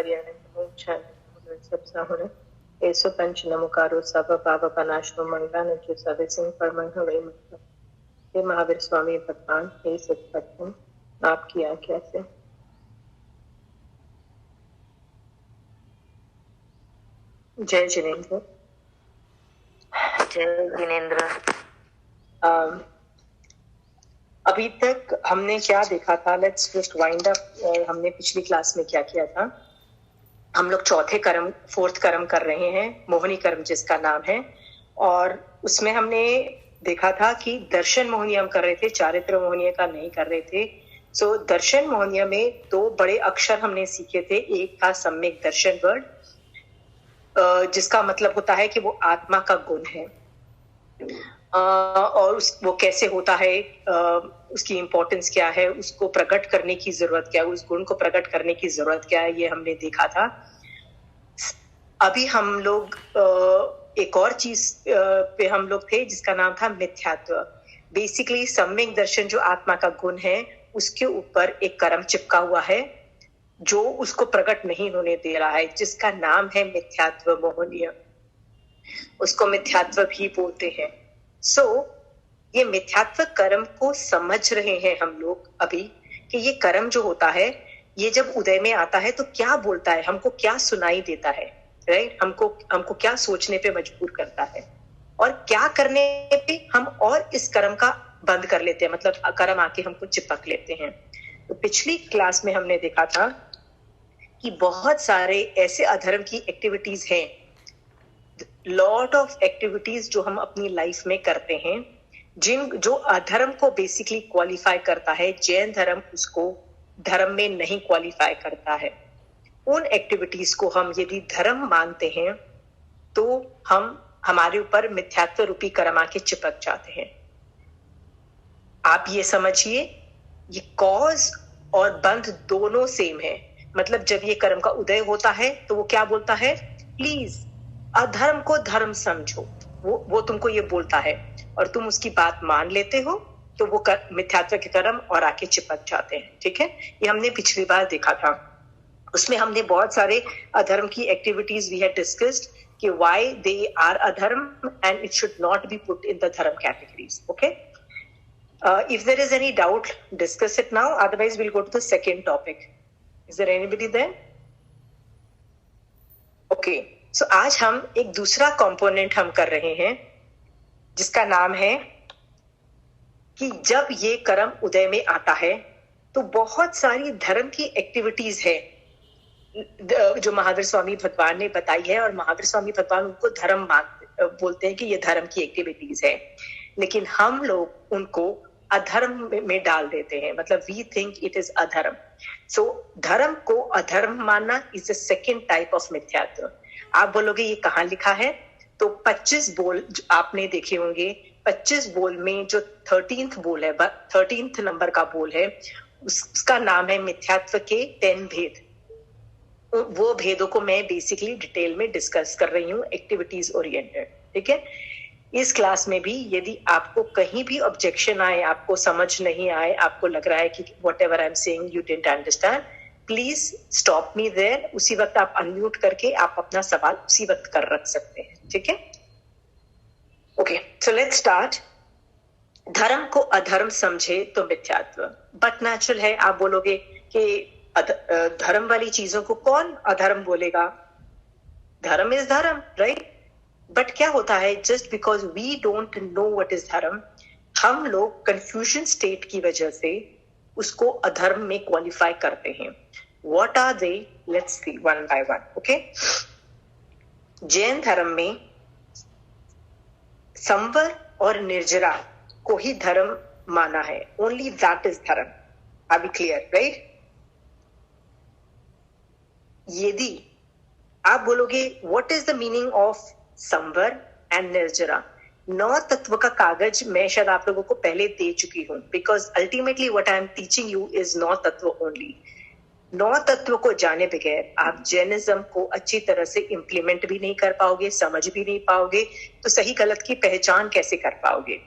सर्वकार्याणि येषु पंच नमोकारो सब पाप पनाशनो मंगलान जो सवे सिंह पर मंगल वे मंगल। हे महावीर स्वामी भगवान, हे सत्संग, आपकी आज्ञा से जय जिनेन्द्र। जय जिनेन्द्र। अभी तक हमने क्या देखा था? Let's just wind up. हमने पिछली क्लास में क्या किया था? हम लोग फोर्थ कर्म कर रहे हैं, मोहिनी कर्म जिसका नाम है, और उसमें हमने देखा था कि दर्शन मोहिनी हम कर रहे थे, चारित्र मोहिनी का नहीं कर रहे थे। सो दर्शन मोहिनी में दो बड़े अक्षर हमने सीखे थे। एक था सम्यक दर्शन वर्ड, जिसका मतलब होता है कि वो आत्मा का गुण है, और वो कैसे होता है, उसकी इम्पोर्टेंस क्या है, उसको प्रकट करने की जरूरत क्या है, उस गुण को प्रकट करने की जरूरत क्या है, ये हमने देखा था। अभी हम लोग एक और चीज पे हम लोग थे जिसका नाम था मिथ्यात्व। बेसिकली सम्यक दर्शन जो आत्मा का गुण है, उसके ऊपर एक कर्म चिपका हुआ है जो उसको प्रकट नहीं होने दे रहा है, जिसका नाम है मिथ्यात्व मोहनीय। उसको मिथ्यात्व भी बोलते हैं। ये मिथ्यात्व कर्म को समझ रहे हैं हम लोग अभी, कि ये कर्म जो होता है, ये जब उदय में आता है तो क्या बोलता है, हमको क्या सुनाई देता है, राइट? हमको क्या सोचने पे मजबूर करता है, और क्या करने पे हम और इस कर्म का बंद कर लेते हैं, मतलब कर्म आके हमको चिपक लेते हैं। तो पिछली क्लास में हमने देखा था कि बहुत सारे ऐसे अधर्म की एक्टिविटीज हैं, लॉट ऑफ एक्टिविटीज जो हम अपनी लाइफ में करते हैं, जो अधर्म को बेसिकली क्वालिफाई करता है। जैन धर्म उसको धर्म में नहीं क्वालिफाई करता है। उन एक्टिविटीज को हम यदि धर्म मानते हैं तो हमारे ऊपर मिथ्यात्व रूपी कर्म आके चिपक जाते हैं। आप ये समझिए, ये कॉज और बंध दोनों सेम है। मतलब जब ये कर्म का उदय होता है तो वो क्या बोलता है? प्लीज अधर्म को धर्म समझो। वो तुमको ये बोलता है और तुम उसकी बात मान लेते हो, तो वो मिथ्यात्व के कर्म और आके चिपक जाते हैं। ठीक है, ये हमने पिछली बार देखा था। उसमें हमने बहुत सारे अधर्म की एक्टिविटीज वी हैड डिस्कस्ड कि why they are adharma and it should not be put in the dharma categories. Okay, if there is any doubt, discuss it now, otherwise we'll go to the second topic. Is there anybody there? Okay, so आज हम एक दूसरा component हम कर रहे हैं जिसका नाम है कि जब ये कर्म उदय में आता है तो बहुत सारी धर्म की एक्टिविटीज है जो महावीर स्वामी भगवान ने बताई है, और महावीर स्वामी भगवान उनको धर्म बोलते हैं कि ये धर्म की एक्टिविटीज है, लेकिन हम लोग उनको अधर्म में डाल देते हैं। मतलब वी थिंक इट इज अधर्म। सो धर्म को अधर्म मानना is the second type of मिथ्यात्व। आप बोलोगे ये कहाँ लिखा है? तो 25 बोल आपने देखे होंगे। 25 बोल में जो 13th बोल है, 13th नंबर का बोल है, उसका नाम है मिथ्यात्व के 10 भेद। वो भेदों को मैं बेसिकली डिटेल में डिस्कस कर रही हूँ, एक्टिविटीज ओरिएंटेड। ठीक है, इस क्लास में भी यदि आपको कहीं भी ऑब्जेक्शन आए, आपको समझ नहीं आए, आपको लग रहा है कि whatever I am saying you didn't understand, please stop me there. उसी वक्त आप अनम्यूट करके आप अपना सवाल उसी वक्त कर रख सकते हैं। ठीक है, ओके, सो लेट्स स्टार्ट। धर्म को अधर्म समझे तो मिथ्यात्व। बट नेचुरल है, आप बोलोगे कि धर्म वाली चीजों को कौन अधर्म बोलेगा? धर्म इज धर्म, राइट? बट क्या होता है, just because we don't know what is dharma, हम लोग कंफ्यूजन स्टेट की वजह से उसको अधर्म में क्वालिफाई करते हैं। What are they? Let's see one by one. Okay, Jain धर्म में संवर और निर्जरा को ही धर्म माना है। Only that is dharma. Are we clear, right? यदि आप बोलोगे what is the meaning of samvar and nirjara, 9 तत्व का कागज मैं शायद आप लोगों को पहले दे चुकी हूं, because ultimately what I am teaching you is 9 तत्व ओनली। 9 तत्व को जाने बगैर आप जैनिज्म को अच्छी तरह से इंप्लीमेंट भी नहीं कर पाओगे, समझ भी नहीं पाओगे, तो सही गलत की पहचान कैसे कर पाओगे?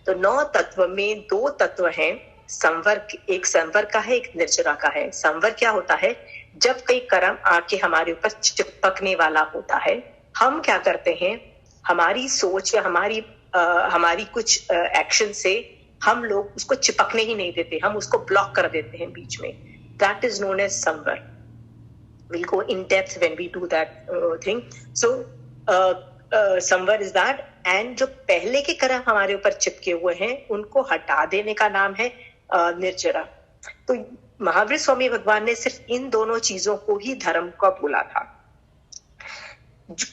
तो 9 तत्व में 2 तत्व हैं, संवर, एक संवर का है, एक निर्जरा का है। संवर क्या होता है? जब कोई कर्म आके हमारे ऊपर चिपकने वाला होता है, हम क्या करते हैं, हमारी सोच या हमारी कुछ एक्शन से हम लोग उसको चिपकने ही नहीं देते, हम उसको ब्लॉक कर देते हैं बीच में. दैट इज नोन एज संवर. We'll go in depth when we do that thing. So संवर इज दैट. एंड जो पहले के कर्म हमारे ऊपर चिपके हुए हैं उनको हटा देने का नाम है निर्जरा. तो महावीर स्वामी भगवान ने सिर्फ इन दोनों चीजों को ही धर्म का बोला था.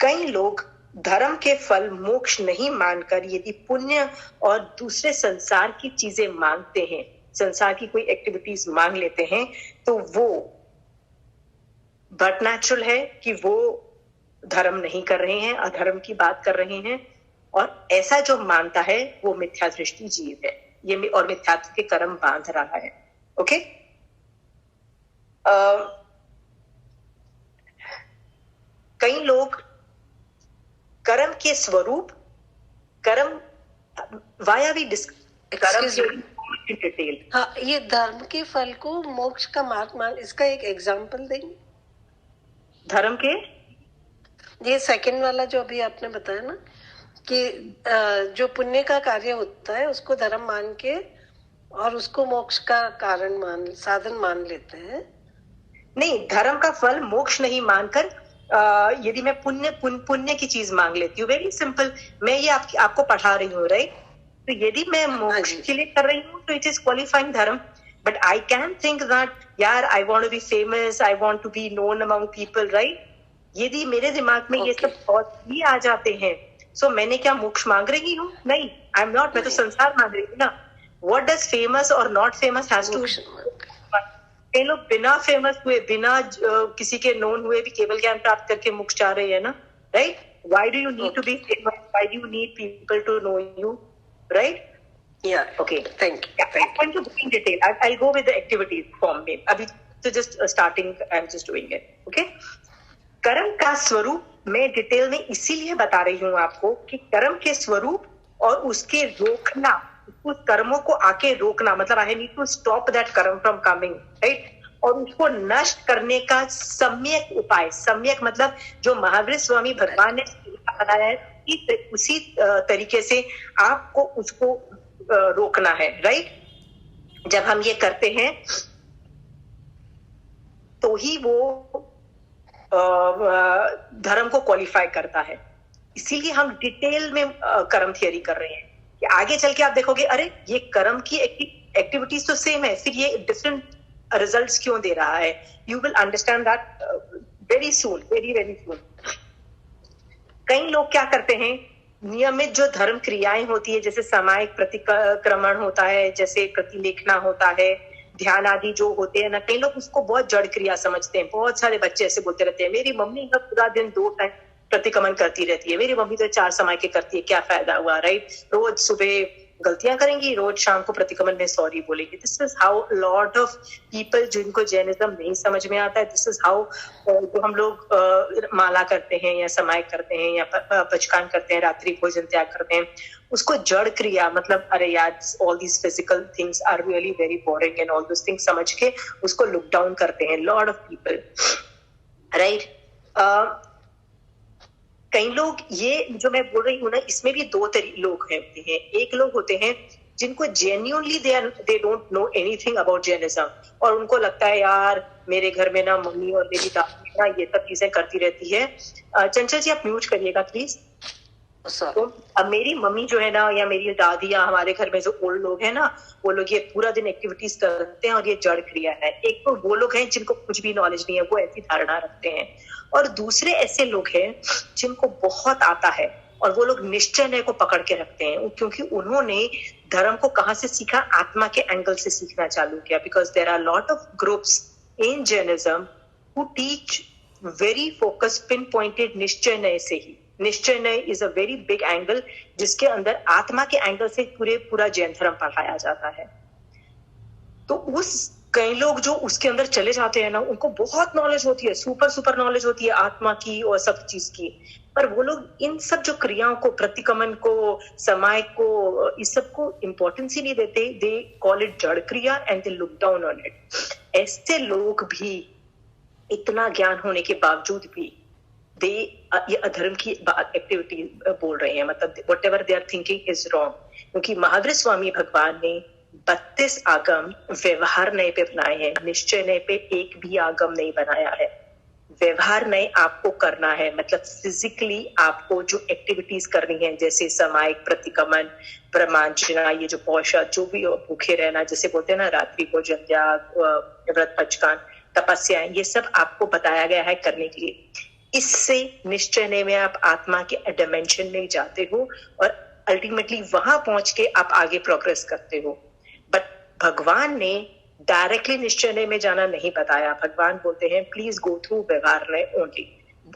कई लोग धर्म के फल मोक्ष नहीं मानकर यदि पुण्य और दूसरे संसार की चीजें मांगते हैं, संसार की कोई एक्टिविटीज मांग लेते हैं, तो वो बट नेचुरल है कि वो धर्म नहीं कर रहे हैं, अधर्म की बात कर रहे हैं. और ऐसा जो मानता है वो मिथ्या दृष्टि जीव है, ये और मिथ्यात्व के कर्म बांध रहा है. ओके. कई लोग कर्म के स्वरूप, कर्म वाया भी डिटेल. हाँ, ये धर्म के फल को मोक्ष का मार्ग मान, इसका एक एग्जांपल देंगे. धर्म के ये सेकंड वाला जो अभी आपने बताया ना कि जो पुण्य का कार्य होता है उसको धर्म मान के और उसको मोक्ष का कारण साधन मान लेते हैं. नहीं, धर्म का फल मोक्ष नहीं मानकर यदि मैं पुण्य की चीज मांग लेती हूँ, वेरी सिंपल, मैं ये आपको पढ़ा रही हूँ, राइट. तो यदि मैं मोक्ष के लिए कर रही हूँ तो it is qualifying dharma. But I can think that यार I want to be famous, I want to be known among people, right. यदि मेरे दिमाग में ये सब थॉट ही आ जाते हैं, सो मैंने क्या मोक्ष मांग रही हूँ? नहीं, आई एम नॉट. मैं तो संसार मांग रही हूँ ना. व्हाट डज फेमस और नॉट फेमस हैज टू. कई लोग बिना फेमस हुए, बिना किसी के नोन हुए भी केवल ज्ञान प्राप्त करके मोक्ष चाह रहे हैं ना, right. Why do you need to be famous? Why do you need people to know you, right? Yeah. Okay. Thank you. I'm going to go in detail. I'll go with the activities form में. अभी तो just starting, I'm just doing it. Okay. कर्म का स्वरूप मैं detail में इसीलिए बता रही हूँ आपको कि कर्म के स्वरूप और उसके रोकना, उस कर्मों को आके रोकना, मतलब I need to stop that karma from coming, right. और उसको नष्ट करने का सम्यक उपाय, सम्यक मतलब जो महावीर स्वामी भगवान ने बताया है, उसी तरीके से आपको उसको रोकना है, राइट. जब हम ये करते हैं तो ही वो धर्म को क्वालिफाई करता है. इसीलिए हम डिटेल में कर्म थियरी कर रहे हैं कि आगे चल के आप देखोगे अरे ये कर्म की एक्टिविटीज तो सेम है, फिर ये डिफरेंट रिजल्ट्स क्यों दे रहा है. You will understand that very soon, very very soon. कई लोग क्या करते हैं, नियमित जो धर्म क्रियाएं होती है, जैसे सामायिक प्रतिक्रमण होता है, जैसे प्रतिलेखना होता है, ध्यान आदि जो होते हैं ना, कई लोग उसको बहुत जड़ क्रिया समझते हैं. बहुत सारे बच्चे ऐसे बोलते रहते हैं मेरी मम्मी का पूरा दिन 2 टाइम प्रतिक्रमण करती रहती है, मेरी मम्मी तो 4 समय के करती है, क्या फायदा हुआ, राइट. रोज सुबह गलतियां करेंगी, रोज शाम को प्रतिक्रमण में सॉरी बोलेंगी. This is how lot of people, जिनको जैनिज्म नहीं समझ में आता है, दिस इज हाउ जो हम लोग माला करते हैं या समाय करते हैं या पचकान करते हैं, रात्रि भोजन त्याग करते हैं, उसको जड़ क्रिया मतलब अरे यार all these physical things are really very boring and all those things समझ के उसको लुक डाउन करते हैं लॉट ऑफ पीपल, राइट. कई लोग, ये जो मैं बोल रही हूँ ना, इसमें भी 2 लोग होते हैं. एक लोग होते हैं जिनको genuinely they don't know anything about Jainism, और उनको लगता है यार मेरे घर में ना मम्मी और मेरी दादी ना ये सब चीजें करती रहती है. चंचल जी आप म्यूट करिएगा प्लीज. तो अब मेरी मम्मी जो है ना, या मेरी दादी, या हमारे घर में जो ओल्ड लोग हैं ना, वो लोग ये पूरा दिन एक्टिविटीज करते हैं और ये जड़ क्रिया है. एक तो वो लोग हैं जिनको कुछ भी नॉलेज नहीं है, वो ऐसी धारणा रखते हैं. और दूसरे ऐसे लोग हैं जिनको बहुत आता है और वो लोग निश्चय को पकड़ के रखते हैं, क्योंकि उन्होंने धर्म को कहाँ से सीखा, आत्मा के एंगल से सीखना चालू किया. Because there are lot of groups in Jainism who teach very focus pinpointed निश्चय से ही. Nishchay is a very big angle जिसके अंदर आत्मा के एंगल से पूरा जैन धर्म पढ़ाया जाता है. तो उस कई लोग जो उसके अंदर चले जाते हैं ना, उनको बहुत नॉलेज होती है, सुपर नॉलेज होती है आत्मा की और सब चीज की, पर वो लोग इन सब जो क्रियाओं को, प्रतिक्रमण को, समाय को, इस सब को इंपॉर्टेंस ही नहीं देते. दे कॉल इट जड़ क्रिया and they look down on it. ऐसे लोग भी इतना ज्ञान होने के बावजूद भी ये अधर्म की एक्टिविटी बोल रहे हैं, मतलब whatever they are thinking is wrong. क्योंकि महावीर स्वामी भगवान ने 32 आगम व्यवहार नए पे बनाए हैं, निश्चय नए पे एक भी आगम नहीं बनाया है। व्यवहार नए आपको करना है, मतलब फिजिकली आपको जो एक्टिविटीज करनी है, जैसे सामायिक, प्रतिक्रमण, प्रमांजना, ये जो पौषध, जो भी भूखे रहना, जैसे बोलते हैं ना रात्रि भोजन, त्याग, व्रत, पंचकान, तपस्या, ये सब आपको बताया गया है करने के लिए। इससे निश्चय में आप आत्मा के डायमेंशन में जाते हो और अल्टीमेटली वहां पहुंच के आप आगे प्रोग्रेस करते हो। बट भगवान ने डायरेक्टली निश्चय में जाना नहीं बताया। भगवान बोलते हैं प्लीज गो थ्रू व्यवहार नय ओनली।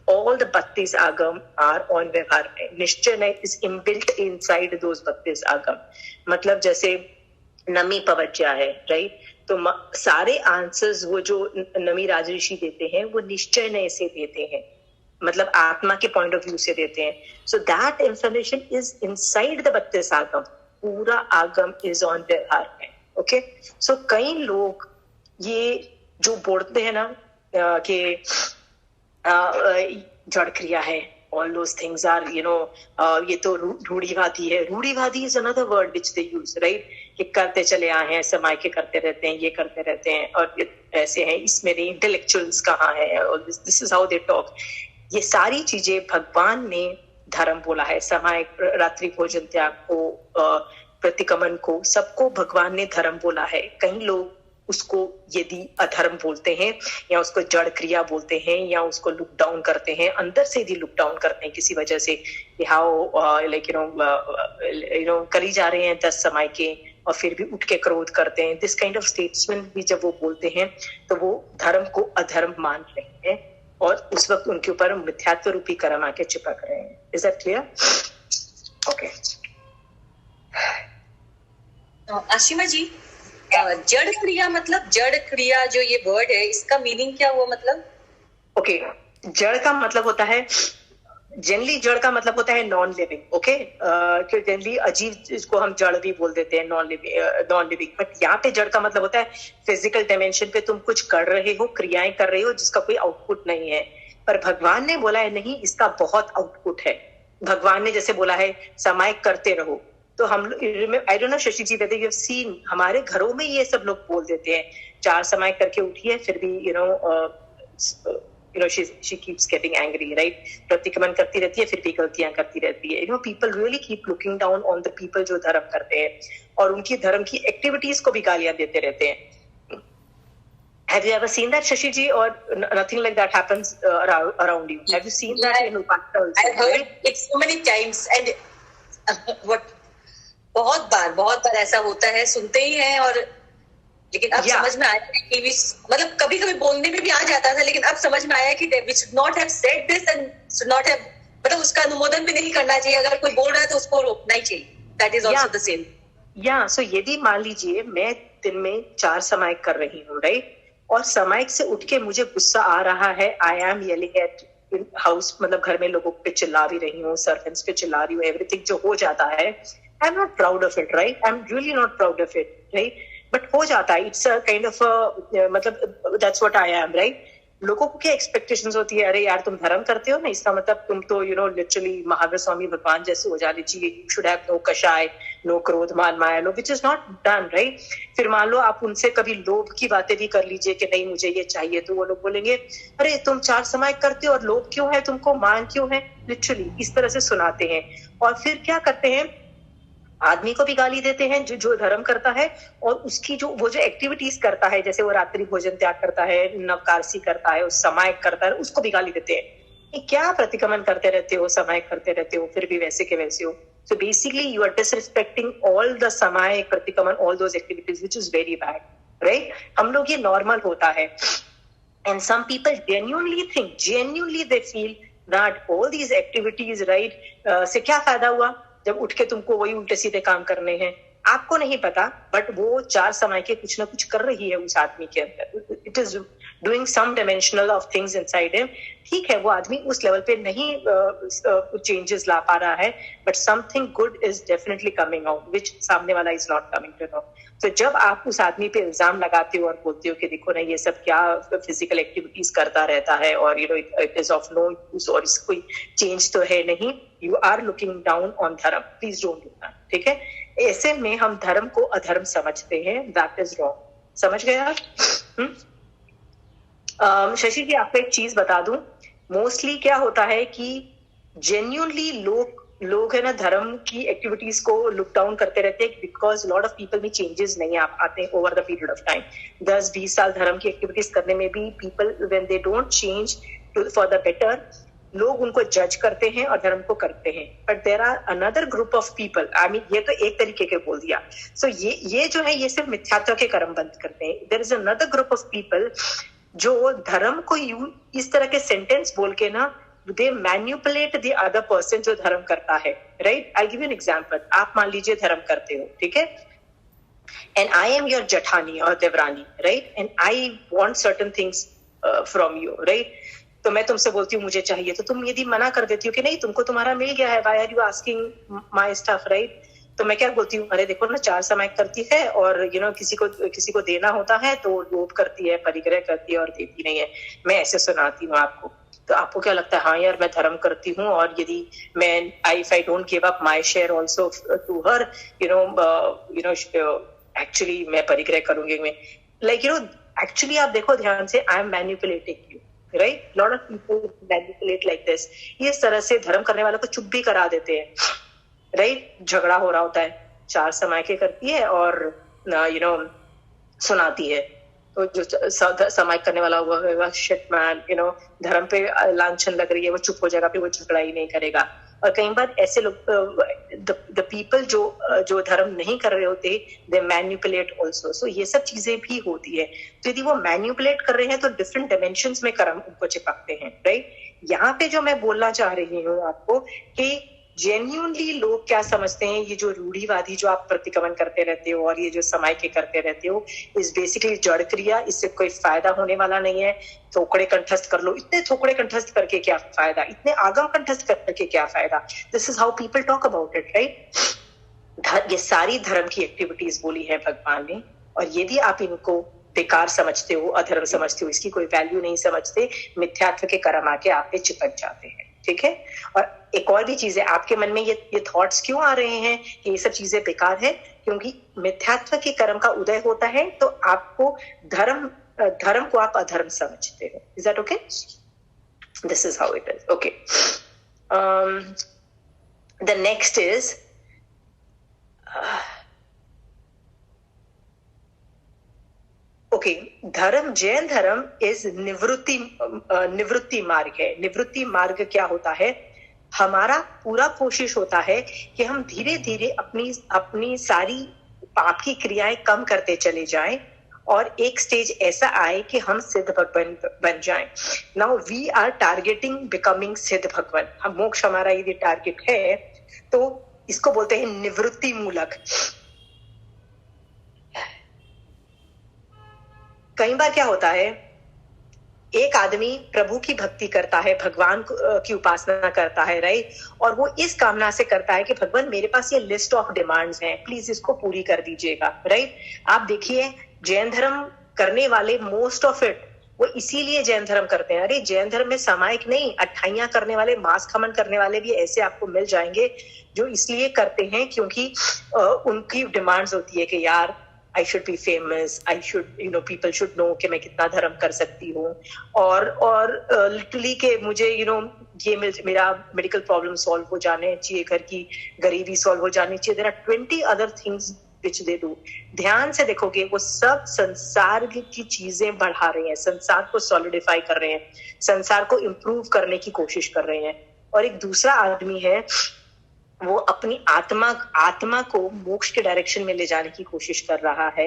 All the 32 आगम are on व्यवहार नय। निश्चय नय is inbuilt inside those 32 आगम। मतलब जैसे नमी पवज्या है, राइट? तो सारे आंसर्स वो जो नमी राजऋषि देते हैं वो निश्चय नय से देते हैं, मतलब आत्मा के पॉइंट ऑफ व्यू से देते हैं। So that information is inside the 32 आगम। पूरा आगम इज ऑन व्यवहार में। ओके, सो कई लोग ये जो बोलते हैं ना कि जड़ क्रिया है, all those things are ये तो रूढ़िवादी है। रूढ़िवादी is another word which they use, right? कि करते चले आए हैं, समय के करते रहते हैं, ये करते रहते हैं और ऐसे हैं, इसमें नहीं इंटेलेक्चुअल्स कहाँ है, और this is how they talk। ये सारी चीजें भगवान ने धर्म बोला है। समय, रात्रि भोजन त्याग को, प्रतिक्रमण को, सबको भगवान ने धर्म बोला है। कई लोग उसको यदि अधर्म बोलते हैं या उसको जड़ क्रिया बोलते हैं या उसको लुक डाउन करते हैं, अंदर से भी लुक डाउन करते हैं किसी वजह से, हाउ लाइक करी जा रहे हैं 10 समय के और फिर भी उठ के क्रोध करते हैं। दिस काइंड ऑफ स्टेटमेंट भी जब वो बोलते हैं तो वो धर्म को अधर्म मान रहे हैं और उस वक्त उनके ऊपर मिथ्यात्व रूपी कर्म आके चिपक रहे हैं। Is that clear? Okay. Ashima ji, जड़ क्रिया मतलब, जड़ क्रिया जो ये वर्ड है इसका मीनिंग क्या हुआ? मतलब ओके, जड़ का मतलब होता है, जनरली जड़ का मतलब होता है नॉन लिविंग। ओके, जनरली अजीब जिसको हम जड़ भी बोल देते हैं, नॉन लिविंग। बट यहाँ पे जड़ का मतलब होता है फिजिकल डायमेंशन पे तुम कुछ कर रहे हो, क्रियाएं कर रहे हो जिसका कोई आउटपुट नहीं है। पर भगवान ने बोला है नहीं, इसका बहुत आउटपुट है। भगवान ने जैसे बोला है समय करते रहो, तो हम I don't know Shashi ji whether you have seen, हमारे घरों में ये सब लोग बोल देते हैं 4 समय करके उठिए, फिर भी she keeps getting angry, right? प्रतिक्रमण करती रहती है, फिर भी गलतियां करती रहती है। people really keep looking down on the people जो धर्म करते हैं और उनकी धर्म की एक्टिविटीज को भी गालियां देते रहते हैं। Have you ever seen that, Shashi ji, or nothing like that happens around you? Have you seen that in Upasana also? I've heard it so many times and बहुत बार ऐसा होता है, सुनते ही हैं। और लेकिन अब समझ में आया कि मतलब कभी कभी बोलने में भी आ जाता था, लेकिन अब समझ में आया कि we should not have said this and should not have, मतलब उसका अनुमोदन भी नहीं करना चाहिए। अगर कोई बोल रहा है तो उसको रोकना ही चाहिए। That is also the same. सो यदि मान लीजिए मैं दिन में 4 समायिक कर रही हूँ, राइट, और समायिक से उठ के मुझे गुस्सा आ रहा है, I am yelling at house, मतलब घर में लोगों पे चिल्ला भी रही हूँ, सर्वेंट्स पे चिल्ला रही हूँ, एवरीथिंग जो हो जाता है, I'm not proud of it, right? I'm really not proud of it, right? But हो जाता है, it's a kind of मतलब that's what I am, right? लोगों को क्या एक्सपेक्टेशंस होती है, अरे यार तुम धर्म करते हो ना, इसका मतलब तुम तो लिटरली महावीर स्वामी भगवान जैसे हो जाने चाहिए। You should have no कषाय, no क्रोध, मान, माया, no, which is not done, right? फिर मान लो आप उनसे कभी लोभ की बातें भी कर लीजिए कि नहीं मुझे ये चाहिए, तो वो लोग बोलेंगे अरे तुम 4 समय करते हो और लोभ क्यों है तुमको, मान क्यों है, लिटरली इस तरह से सुनाते हैं। और फिर क्या करते हैं, आदमी को भी गाली देते हैं जो धर्म करता है, और उसकी वो जो एक्टिविटीज करता है, जैसे वो रात्रि भोजन त्याग करता है, नवकारसी करता है, उस समय करता है, उसको भी गाली देते हैं। क्या प्रतिक्रमण करते रहते हो, समय करते रहते हो, फिर भी वैसे के वैसे हो। So basically you are disrespecting all the समय, pratikraman, all those activities, which is very bad, right? हम लोग ये नॉर्मल होता है। And some people genuinely they feel that all these activities, right, से क्या फायदा हुआ जब उठ के तुमको वही उल्टे सीधे काम करने हैं, आपको नहीं पता, बट वो 4 समय के कुछ ना कुछ कर रही है उस आदमी के अंदर. It is doing some dimensional of things inside him. ठीक है, वो आदमी उस लेवल पे नहीं चेंजेस ला पा रहा है, but something good is definitely coming out which सामने वाला is not coming to know. तो जब आप उस आदमी पे इल्जाम लगाते हो और बोलते हो कि देखो ना ये सब क्या फिजिकल एक्टिविटीज करता रहता है और you know it is of no use और इसको कोई चेंज तो है नहीं, you are looking down on dharma. Please don't do that. ठीक है, ऐसे में हम धर्म को अधर्म समझते हैं. That is wrong. समझ गए आप? शशि जी, आपको एक चीज बता दूं, मोस्टली क्या होता है कि जेन्युइनली लोग है ना धर्म की एक्टिविटीज को लुक डाउन करते रहते हैं बिकॉज लॉट ऑफ पीपल में चेंजेस नहीं आते over the period of time. 10-20 साल धर्म की एक्टिविटीज करने में भी people when they don't change for the better, लोग उनको जज करते हैं और धर्म को करते हैं. But there are another group of people, I mean ये तो एक तरीके के बोल दिया. सो ये जो है ये सिर्फ मिथ्यात्व के कर्म बंद करते हैं. There is another group of people जो धर्म को इस तरह के सेंटेंस बोल के ना दे मैन्युपुलेट द अदर पर्सन जो धर्म करता है. Right, I give you an example. आप मान लीजिए धर्म करते हो, ठीक है, एंड आई एम योर जठानी और देवरानी, right, and I want certain things from you, right. तो मैं तुमसे बोलती हूँ मुझे चाहिए, तो तुम यदि मना कर देती हो कि नहीं तुमको तुम्हारा मिल गया है, why are you asking my stuff, right. तो मैं क्या बोलती हूँ, अरे देखो ना 4 समय करती है और यू नो किसी को देना होता है तो लोभ करती है, परिग्रह करती है और देती नहीं है. मैं ऐसे सुनाती हूँ आपको, तो आपको क्या लगता है, हाँ यार मैं धर्म करती हूँ और यदि मैं if I don't give up my share also to her, you know actually मैं परिग्रह करूंगी. मैं लाइक यू नो एक्चुअली आप देखो ध्यान से, I am manipulating you, right. Lot of people manipulate like this. इस तरह से धर्म करने वालों को चुप भी करा देते हैं, राइट. झगड़ा हो रहा होता है, 4 समय के करती है और यू नो सुनाती है, तो जो समाज करने वाला हुआ शिट मैन, यू नो धर्म पे लांछन लग रही है, वो चुप हो जाएगा, फिर वो झगड़ा ही नहीं करेगा. और कई बार ऐसे लोग द पीपल जो धर्म नहीं कर रहे होते, दे मैन्युपुलेट ऑल्सो. सो ये सब चीजें भी होती है. तो यदि वो मैन्युपुलेट कर रहे हैं तो डिफरेंट डायमेंशंस में कर्म उनको चिपकते हैं, राइट. यहाँ पे जो मैं बोलना चाह रही हूँ आपको कि जेन्युइनली लोग क्या समझते हैं, ये जो रूढ़िवादी जो आप प्रतिक्रमण करते रहते हो और ये जो समय के करते रहते हो, इज बेसिकली जड़ क्रिया. इससे कोई फायदा होने वाला नहीं है. थोकड़े कंठस्थ कर लो. इतने थोकड़े कंठस्थ करके क्या फायदा, इतने आगम कंठस्थ करके क्या फायदा. This is how people talk about it, right. ये सारी धर्म की एक्टिविटीज बोली है भगवान ने, और यदि आप इनको बेकार समझते हो, अधर्म समझते हो, इसकी कोई वैल्यू नहीं समझते, मिथ्यात्व के कर्म आके आप पे चिपक जाते हैं. ठीक है. और एक और भी चीज है, आपके मन में ये थॉट्स क्यों आ रहे हैं कि ये सब चीजें बेकार है, क्योंकि मिथ्यात्व के कर्म का उदय होता है तो आपको धर्म को आप अधर्म समझते हो. Is that okay? This is how it is. Okay, the next is धर्म, जैन धर्म इज निवृत्ति मार्ग है. निवृत्ति मार्ग क्या होता है, हमारा पूरा कोशिश होता है कि हम धीरे धीरे अपनी सारी पाप की क्रियाएं कम करते चले जाएं और एक स्टेज ऐसा आए कि हम सिद्ध भगवान बन जाएं. Now we are targeting becoming siddha bhagwan. हम मोक्ष हमारा यदि टारगेट है तो इसको बोलते हैं निवृत्ति मूलक. कई बार क्या होता है, एक आदमी प्रभु की भक्ति करता है, भगवान की उपासना करता है, राइट, और वो इस कामना से करता है कि भगवान मेरे पास ये लिस्ट ऑफ डिमांड्स हैं, प्लीज इसको पूरी कर दीजिएगा, राइट. आप देखिए जैन धर्म करने वाले मोस्ट ऑफ इट वो इसीलिए जैन धर्म करते हैं. अरे जैन धर्म में सामायिक नहीं, अट्ठाइयां करने वाले, मांस खमन करने वाले भी ऐसे आपको मिल जाएंगे जो इसलिए करते हैं क्योंकि उनकी डिमांड्स होती है कि यार I should be famous, I should, you know, people should know कि मैं कितना धर्म कर सकती हूँ, और लिटरली के मुझे ये मेरा मेडिकल प्रॉब्लम सॉल्व हो जाने चाहिए, घर की गरीबी सॉल्व हो जानी चाहिए. There are 20 other things which they do. ध्यान से देखोगे वो सब संसार की चीजें बढ़ा रहे हैं, संसार को सॉलिडिफाई कर रहे हैं, संसार को इम्प्रूव करने की कोशिश कर रहे हैं. और एक दूसरा आदमी है वो अपनी आत्मा को मोक्ष के डायरेक्शन में ले जाने की कोशिश कर रहा है.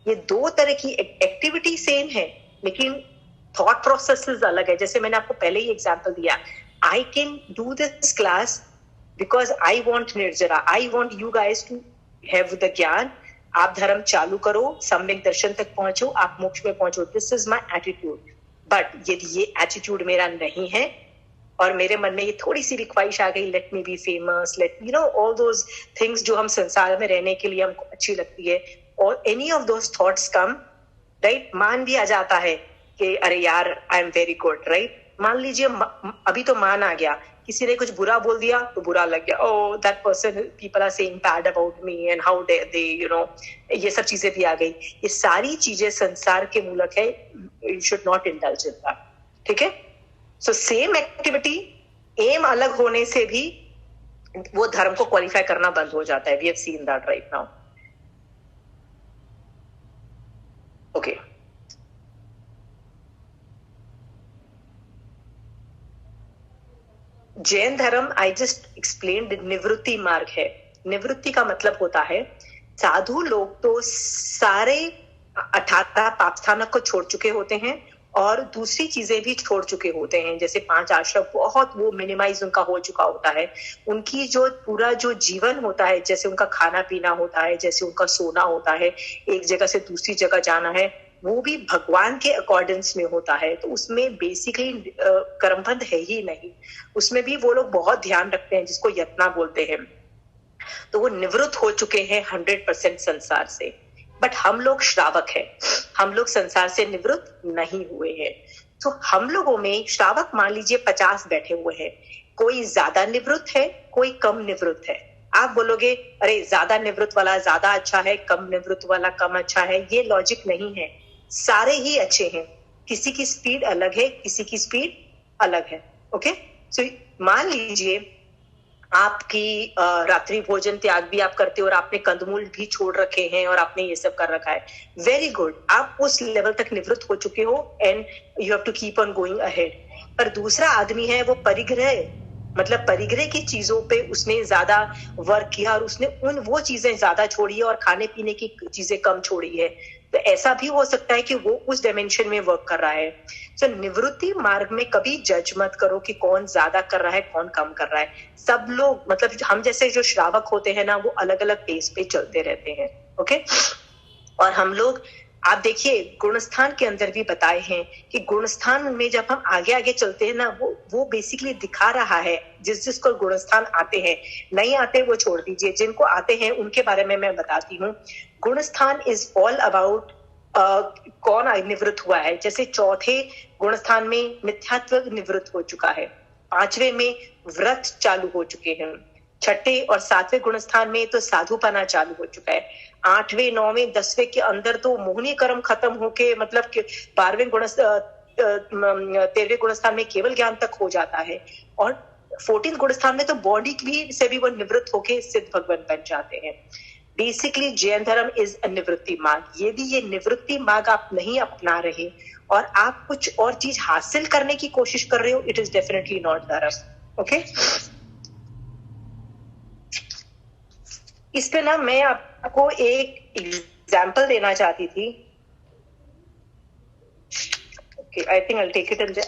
ये 2 तरह की एक्टिविटी सेम है लेकिन थॉट प्रोसेसेस अलग है. जैसे मैंने आपको पहले ही एग्जांपल दिया, I can do this class because I want nirjara, I want you guys to have the gyan, आप धर्म चालू करो, सम्यक दर्शन तक पहुंचो, आप मोक्ष में पहुंचो. This is my attitude. But यदि ये एटीट्यूड मेरा नहीं है और मेरे मन में ये थोड़ी सी भी ख्वाहिश आ गई, let me be famous, let you know all those things जो हम संसार में रहने के लिए हमको अच्छी लगती है, और any of those thoughts come, right, मान भी आ जाता है कि अरे यार आई एम वेरी गुड, राइट. मान लीजिए अभी तो मान आ गया, किसी ने कुछ बुरा बोल दिया तो बुरा लग गया, oh that person, people are saying bad about me and how dare they, you know, ये सब चीजें भी आ गई. ये सारी चीजें संसार के मूलक है, you should not indulge in that. ठीक है. सो सेम एक्टिविटी, एम अलग होने से भी वो धर्म को क्वालिफाई करना बंद हो जाता है. We have seen that right now. Okay. Jain dharma, I just explained, निवृत्ति मार्ग है. निवृत्ति का मतलब होता है, साधु लोग तो सारे 18 पाप स्थानक को छोड़ चुके होते हैं और दूसरी चीजें भी छोड़ चुके होते हैं, जैसे 5 आश्रम बहुत वो मिनिमाइज उनका हो चुका होता है. उनकी जो पूरा जो जीवन होता है, जैसे उनका खाना पीना होता है, जैसे उनका सोना होता है, एक जगह से दूसरी जगह जाना है, वो भी भगवान के अकॉर्डेंस में होता है. तो उसमें बेसिकली कर्मबंध है ही नहीं. उसमें भी वो लोग बहुत ध्यान रखते हैं, जिसको यत्ना बोलते हैं. तो वो निवृत्त हो चुके हैं 100% संसार से. बट हम लोग श्रावक हैं, हम लोग संसार से निवृत्त नहीं हुए हैं. तो हम लोगों में श्रावक मान लीजिए 50 बैठे हुए हैं, कोई ज्यादा निवृत्त है, कोई कम निवृत्त है. आप बोलोगे अरे ज्यादा निवृत्त वाला ज्यादा अच्छा है, कम निवृत्त वाला कम अच्छा है. ये लॉजिक नहीं है. सारे ही अच्छे हैं. किसी की स्पीड अलग है, किसी की स्पीड अलग है. ओके. सो मान लीजिए आपकी रात्रि भोजन त्याग भी आप करते हो और आपने कंदमूल भी छोड़ रखे हैं और आपने ये सब कर रखा है. वेरी गुड, आप उस लेवल तक निवृत्त हो चुके हो and you have to keep on going ahead. पर दूसरा आदमी है, वो परिग्रह, मतलब परिग्रह की चीजों पे उसने ज्यादा वर्क किया और उसने वो चीजें ज्यादा छोड़ी है और खाने पीने की चीजें कम छोड़ी है. तो ऐसा भी हो सकता है कि वो उस डायमेंशन में वर्क कर रहा है. तो निवृत्ति मार्ग में कभी जज मत करो कि कौन ज्यादा कर रहा है, कौन कम कर रहा है. सब लोग, मतलब हम जैसे जो श्रावक होते हैं ना, वो अलग अलग पेस पे चलते रहते हैं. ओके. और हम लोग, आप देखिए गुणस्थान के अंदर भी बताए हैं कि गुणस्थान में जब हम आगे आगे चलते हैं ना, वो बेसिकली दिखा रहा है, जिसको गुणस्थान आते हैं, नहीं आते वो छोड़ दीजिए, जिनको आते हैं उनके बारे में मैं बताती हूँ. गुणस्थान इज ऑल अबाउट कौन निवृत्त हुआ है. जैसे चौथे गुणस्थान में मिथ्यात्व निवृत्त हो चुका है, 5वें में व्रत चालू हो चुके हैं, 6ठे और 7वें गुणस्थान में तो साधुपना चालू हो चुका है, 8वें 9वें 10वें के अंदर तो मोहनी कर्म खत्म होके, मतलब कि 12वें 13वें गुणस्थान में केवल ज्ञान तक हो जाता है, और 14 गुणस्थान में तो बॉडी भी से भी वो निवृत्त होके सिद्ध भगवान बन जाते हैं. Basically Jain dharma is a निवृत्ति मार्ग. यदि ये निवृत्ति मार्ग आप नहीं अपना रहे और आप कुछ और चीज हासिल करने की कोशिश कर रहे हो, इट इज डेफिनेटली नॉट धर्म. ओके. इस पे ना मैं आपको एक एग्जाम्पल देना चाहती थी. Okay, I think I'll take it in the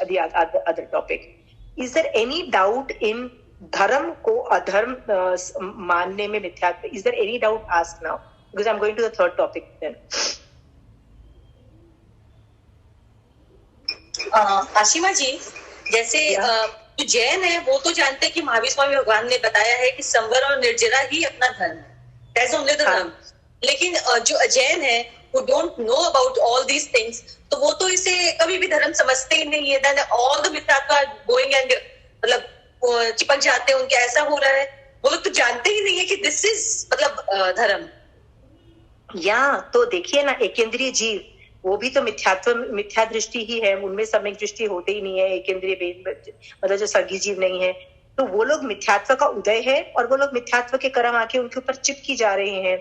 other topic. Is there any doubt in धर्म को अधर्म मानने में मिथ्यात्व? Is there any doubt? Ask now, because I'm going to the third topic then. Ashima जी, जैसे जो जैन है वो तो जानते हैं कि महावीर स्वामी भगवान ने बताया है कि संवर और निर्जरा ही अपना धर्म है. That's only the धर्म. लेकिन जो अजैन है, who don't know about all these things, तो वो तो इसे कभी भी धर्म समझते ही नहीं है. Then all the मिथ्यात्व are going and मतलब चिपक जाते हैं उनके, ऐसा हो रहा है. वो लोग तो जानते ही नहीं है कि दिस इज मतलब धर्म. या तो देखिए ना, एकेंद्रीय जीव वो भी तो मिथ्या दृष्टि ही है, उनमें सम्यक दृष्टि होते ही नहीं है. एकेंद्रीय मतलब जो सर्गी जीव नहीं है, तो वो लोग मिथ्यात्व का उदय है और वो लोग मिथ्यात्व के कर्म आके उनके ऊपर चिपकी जा रहे हैं.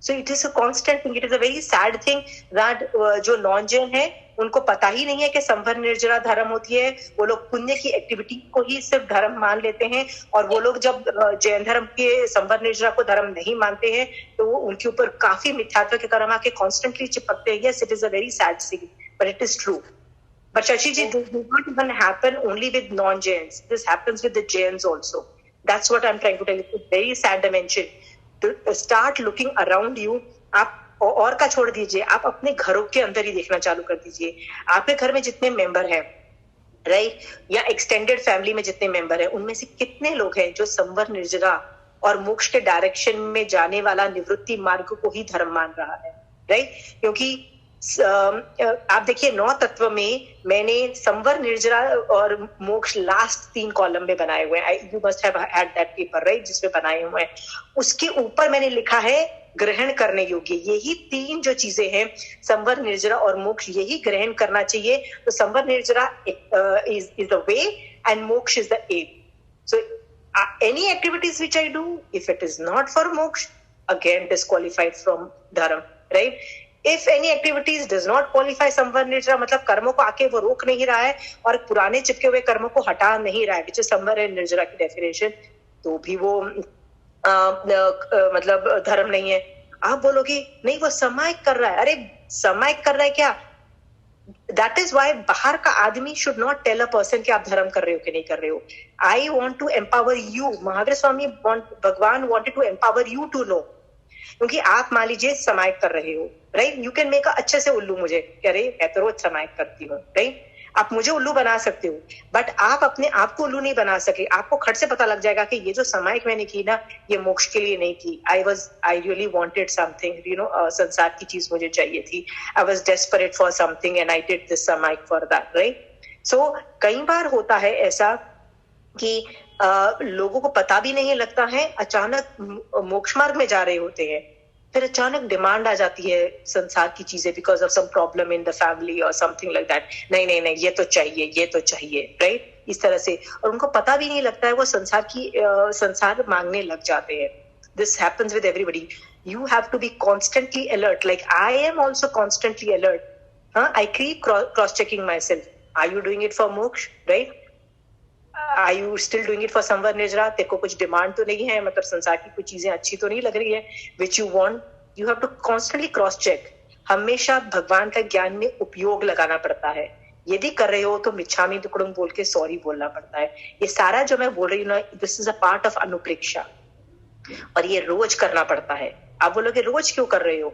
So it is a constant thing. It is a very sad thing that जो नॉन जैन है उनको पता ही नहीं है कि संवर निर्जरा धर्म होती है. वो लोग पुण्य की एक्टिविटी को ही सिर्फ धर्म मान लेते हैं, और वो लोग जब जैन धर्म के संवर निर्जरा को धर्म नहीं मानते हैं तो वो उनके ऊपर काफी मिथ्यात्व के कर्म आके कॉन्स्टेंटली चिपकते हैं. Yes, it is a very sad thing, but it is true. But Shashi ji, this does not even happen only with non-Jains. This happens with the Jains also. That's what I'm trying to tell you. It's a very sad dimension. Start looking around you. आप और का छोड़ दीजिए, आप अपने घरों के अंदर ही देखना चालू कर दीजिए. आपके घर में जितने मेंबर हैं, राइट, या एक्सटेंडेड फैमिली में जितने मेंबर हैं, उनमें से कितने लोग हैं जो संवर निर्जरा और मोक्ष के डायरेक्शन में जाने वाला निवृत्ति मार्ग को ही धर्म मान रहा है, राइट. क्योंकि आप देखिए 9 तत्व में मैंने संवर निर्जरा और मोक्ष लास्ट 3 कॉलम में बनाए हुए हैं. You must have had that paper, right, जिसमें बनाए हुए हैं. उसके ऊपर मैंने लिखा है ग्रहण करने योग्य. यही 3 जो चीजें हैं, संवर निर्जरा और मोक्ष, यही ग्रहण करना चाहिए. तो samvar nirjara is the way and moksha is the aim. So any activities which I do, if it is not for moksha, again disqualified from dharma, right? If any activities does not qualify संवर निर्जरा, मतलब कर्मों को आके वो रोक नहीं रहा है और पुराने चिपके हुए कर्मों को हटा नहीं रहा है, which is संवर निर्जरा की डेफिनेशन, तो भी वो मतलब धर्म नहीं है. आप बोलोगे नहीं वो समायिक कर रहा है. अरे समायिक कर रहा है क्या? That is why बाहर का आदमी should not tell a person कि आप धर्म कर रहे हो कि नहीं कर रहे हो. I want to empower you. Mahavir Swami भगवान wanted to empower you to know. क्योंकि आप मान लीजिए समायिक कर रहे हो, राइट, यू कैन मेक अच्छे से उल्लू मुझे, अरे मैं तो रोज समायिक करती हूँ, राइट. आप मुझे उल्लू बना सकते हो, बट आप अपने आप को उल्लू नहीं बना सके. आपको खट से पता लग जाएगा कि ये जो समायिक मैंने की ना, ये मोक्ष के लिए नहीं की. I really wanted something, you know, संसार की चीज मुझे चाहिए थी. I was desperate for something and I did this samayik for that, right. So कई बार होता है ऐसा कि लोगों को पता भी नहीं लगता है, अचानक मोक्ष मार्ग में जा रहे होते हैं, फिर अचानक डिमांड आ जाती है संसार की चीजें because of some problem in the family और समथिंग लाइक दैट. नहीं नहीं नहीं, ये तो चाहिए, राइट, इस तरह से. और उनको पता भी नहीं लगता है, वो संसार मांगने लग जाते हैं. This happens with everybody. You have to be constantly alert, like I am also constantly alert. I keep cross checking myself. Are you doing it for moksha, right? Are you still doing it for संवर निर्जरा? तेरे को कुछ demand तो नहीं है, मतलब संसार की कुछ चीजें अच्छी तो नहीं लग रही है which you want. You have to constantly cross check. हमेशा भगवान का ज्ञान में उपयोग लगाना पड़ता है. यदि कर रहे हो तो मिच्छामी दुक्कड़म बोल के सॉरी बोलना पड़ता है. ये सारा जो मैं बोल रही हूँ ना, this is a part of anupreksha, और ये रोज करना पड़ता है. आप बोलोगे रोज क्यों कर रहे हो?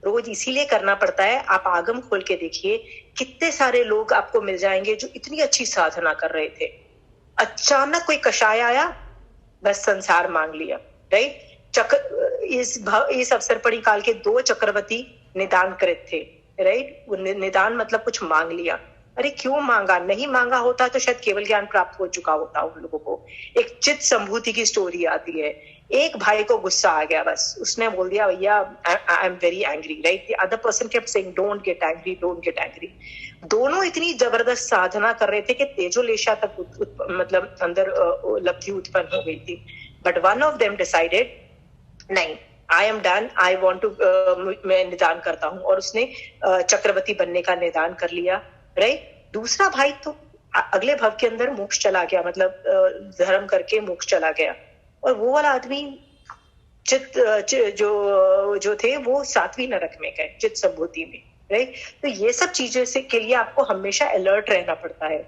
रोज इसीलिए करना पड़ता है. आप आगम खोल के देखिए, कितने सारे लोग आपको मिल जाएंगे जो इतनी अच्छी साधना कर रहे थे, अचानक कोई कषाय आया, बस संसार मांग लिया, राइट. इस अवसर पर ही काल के 2 चक्रवर्ती निदान कृत थे, राइट. निदान मतलब कुछ मांग लिया. अरे क्यों मांगा? नहीं मांगा होता तो शायद केवल ज्ञान प्राप्त हो चुका होता उन लोगों को. एक चित्त संभूति की स्टोरी आती है. एक भाई को गुस्सा आ गया, बस उसने बोल दिया भैया आई am very angry, right. The other person kept saying don't get angry. दोनों इतनी जबरदस्त साधना कर रहे थे कि तेजोलेशा तक मतलब अंदर लब्धि उत्पन्न हो गई थी. But one of them decided, नहीं, I am done, I want to, मैं निदान करता हूँ, और उसने चक्रवर्ती बनने का निदान कर लिया, राइट. दूसरा भाई तो अगले भव के अंदर मोक्ष चला गया, मतलब धर्म करके मोक्ष चला गया. और वो वाला आदमी चित्त जो थे वो 7वीं नरक में गए, चित्त संभूति में, राइट. तो ये सब चीजों से के लिए आपको हमेशा अलर्ट रहना पड़ता है.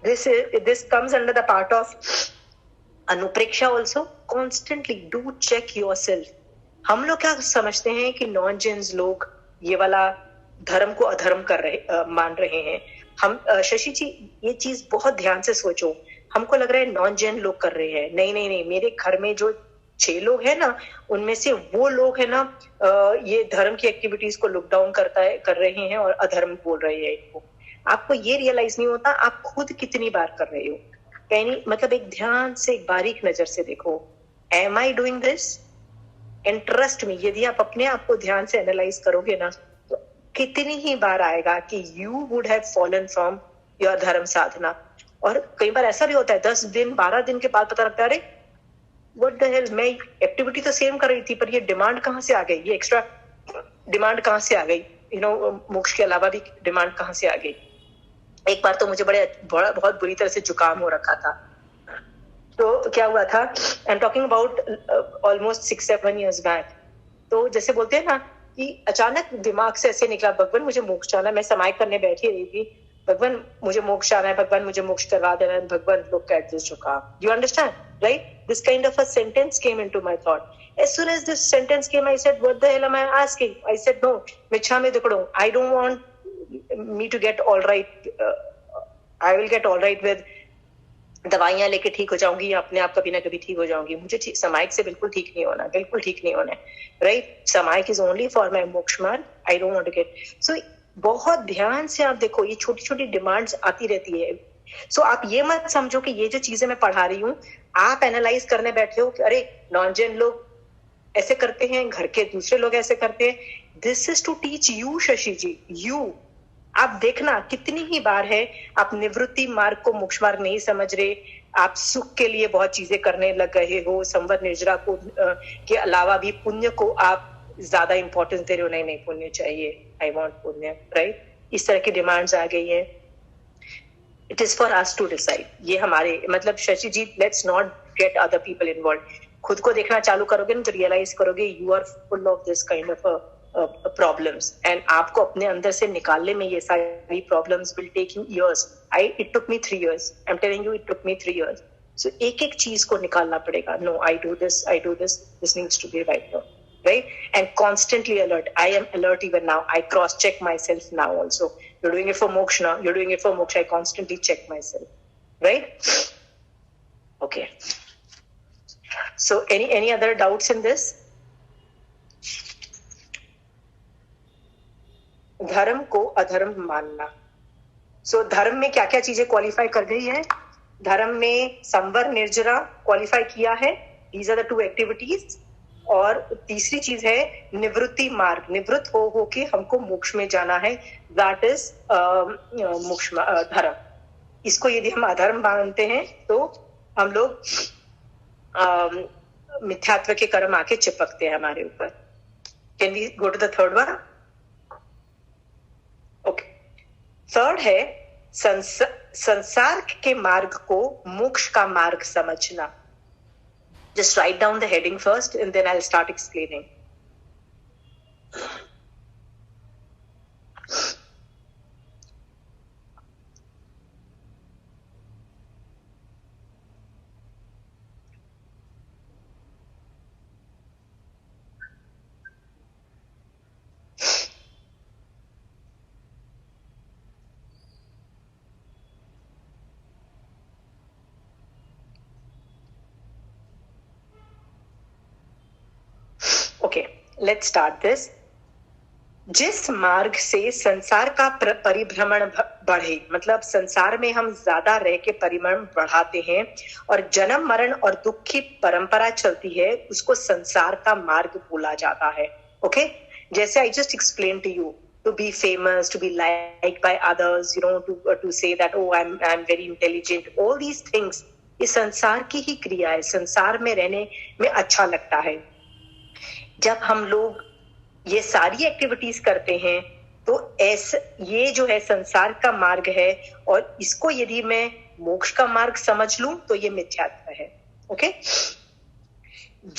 This comes under the part of anupreksha also. Constantly do check yourself. हम लोग क्या समझते हैं कि नॉन जेन्स लोग ये वाला धर्म को अधर्म मान रहे हैं. हम शशि जी ये चीज बहुत ध्यान से सोचो. हमको लग रहा है नॉन जैन लोग कर रहे हैं. नहीं नहीं नहीं, मेरे घर में जो 6 लोग हैं ना, उनमें से वो लोग है ना, ये धर्म की एक्टिविटीज को लुक डाउन कर रहे हैं और अधर्म बोल रहे हैं इनको. आपको ये रियलाइज नहीं होता आप खुद कितनी बार कर रहे हो. कहीं मतलब एक ध्यान से, एक बारीक नजर से देखो, am I doing this? And trust me, यदि आप अपने आप को ध्यान से एनालाइज करोगे ना, तो कितनी ही बार आएगा कि you would have fallen from your धर्म साधना. और कई बार ऐसा भी होता है 10 दिन 12 दिन के बाद पता लगता है, अरे व्हाट द हेल, मैं एक्टिविटी तो सेम कर रही थी पर ये डिमांड कहाँ से आ गई, ये एक्स्ट्रा डिमांड कहाँ से आ गई, यू नो, मोक्ष के अलावा भी डिमांड कहाँ से आ गई. एक बार तो मुझे बहुत बुरी तरह से जुकाम हो रखा था. तो क्या हुआ था, I am talking about almost 6-7 years back. तो जैसे बोलते हैं ना कि अचानक दिमाग से ऐसे निकला, भगवान मुझे मोक्ष जाना. मैं समाय करने बैठी रही थी, भगवान मुझे मोक्ष आना है, भगवान मुझे मोक्ष करवा देना है, भगवान look at this जुकाम. You understand, right? This kind of a sentence came into my thought. As soon as this sentence came, I said, what the hell am I asking? I said, no, michhami dukadum. I don't want me to get all right. I will get all right with दवाइयां लेके ठीक हो जाऊंगी या अपने आप कभी ना कभी ठीक हो जाऊंगी. मुझे समाइक से बिल्कुल ठीक नहीं होना, बिल्कुल ठीक नहीं होना है, right? Samayik is only for my moksha marg. I don't want to get. So बहुत ध्यान से आप देखो, ये छोटी छोटी डिमांड्स आती रहती है. सो आप ये मत समझो कि ये जो चीजें मैं पढ़ा रही हूँ आप एनालाइज करने बैठे हो कि अरे नॉन जेन लोग ऐसे करते हैं, घर के दूसरे लोग ऐसे करते हैं. This is to teach you Shashi ji, you. आप देखना कितनी ही बार है आप निवृत्ति मार्ग को मोक्ष मार्ग नहीं समझ रहे, आप सुख के लिए बहुत चीजें करने लग गए हो, संवर निर्जरा को के अलावा भी पुण्य को आप ज्यादा इंपॉर्टेंस दे रहे हो. नहीं नहीं, पुण्य चाहिए, आई वांट पुण्य, राइट? इस तरह की डिमांड्स आ गई है. It is for us to decide. ये हमारे मतलब Shashi ji, let's not get other people involve. खुद को देखना चालू करोगे ना तो रियलाइज करोगे you are full of this kind of problems, and आपको अपने अंदर से निकालने में ये सारी problems will take you years. It took me 3 years. I'm telling you, it took me 3 years. So एक एक चीज को निकालना पड़ेगा. No, I do this. This needs to be right now, right? And constantly alert. I am alert even now. I cross check myself now also. You're doing it for moksha now. You're doing it for moksha. I constantly check myself, right? Okay. So any other doubts in this? धर्म को अधर्म मानना. सो धर्म में क्या क्या चीजें qualify कर गई है? धर्म में संवर निर्जरा क्वालिफाई किया है. These are the 2 activities. और तीसरी चीज है निवृत्ति मार्ग. निवृत्त हो के हमको मोक्ष में जाना है. दैट इज मोक्ष धर्म. इसको यदि हम अधर्म मानते हैं तो हम लोग मिथ्यात्व के कर्म आके चिपकते हैं हमारे ऊपर. Can we go to the third one? Okay. Third है संसार के मार्ग को मोक्ष का मार्ग समझना. Just write down the heading first and then I will start explaining. Let's start this. जिस मार्ग से संसार का परिभ्रमण बढ़े, मतलब संसार में हम ज्यादा रह के परिभ्रमण बढ़ाते हैं और जन्म मरण और दुख की परंपरा चलती है, उसको संसार का मार्ग बोला जाता है. ओके, जैसे I just explain to you, to be famous, to be liked by others, you know, to say that oh I'm very intelligent, all these things ये संसार की ही क्रिया है. संसार में रहने में अच्छा लगता है. जब हम लोग ये सारी एक्टिविटीज करते हैं तो ऐसे ये जो है संसार का मार्ग है, और इसको यदि मैं मोक्ष का मार्ग समझ लूं तो ये मिथ्यात्व है. ओके,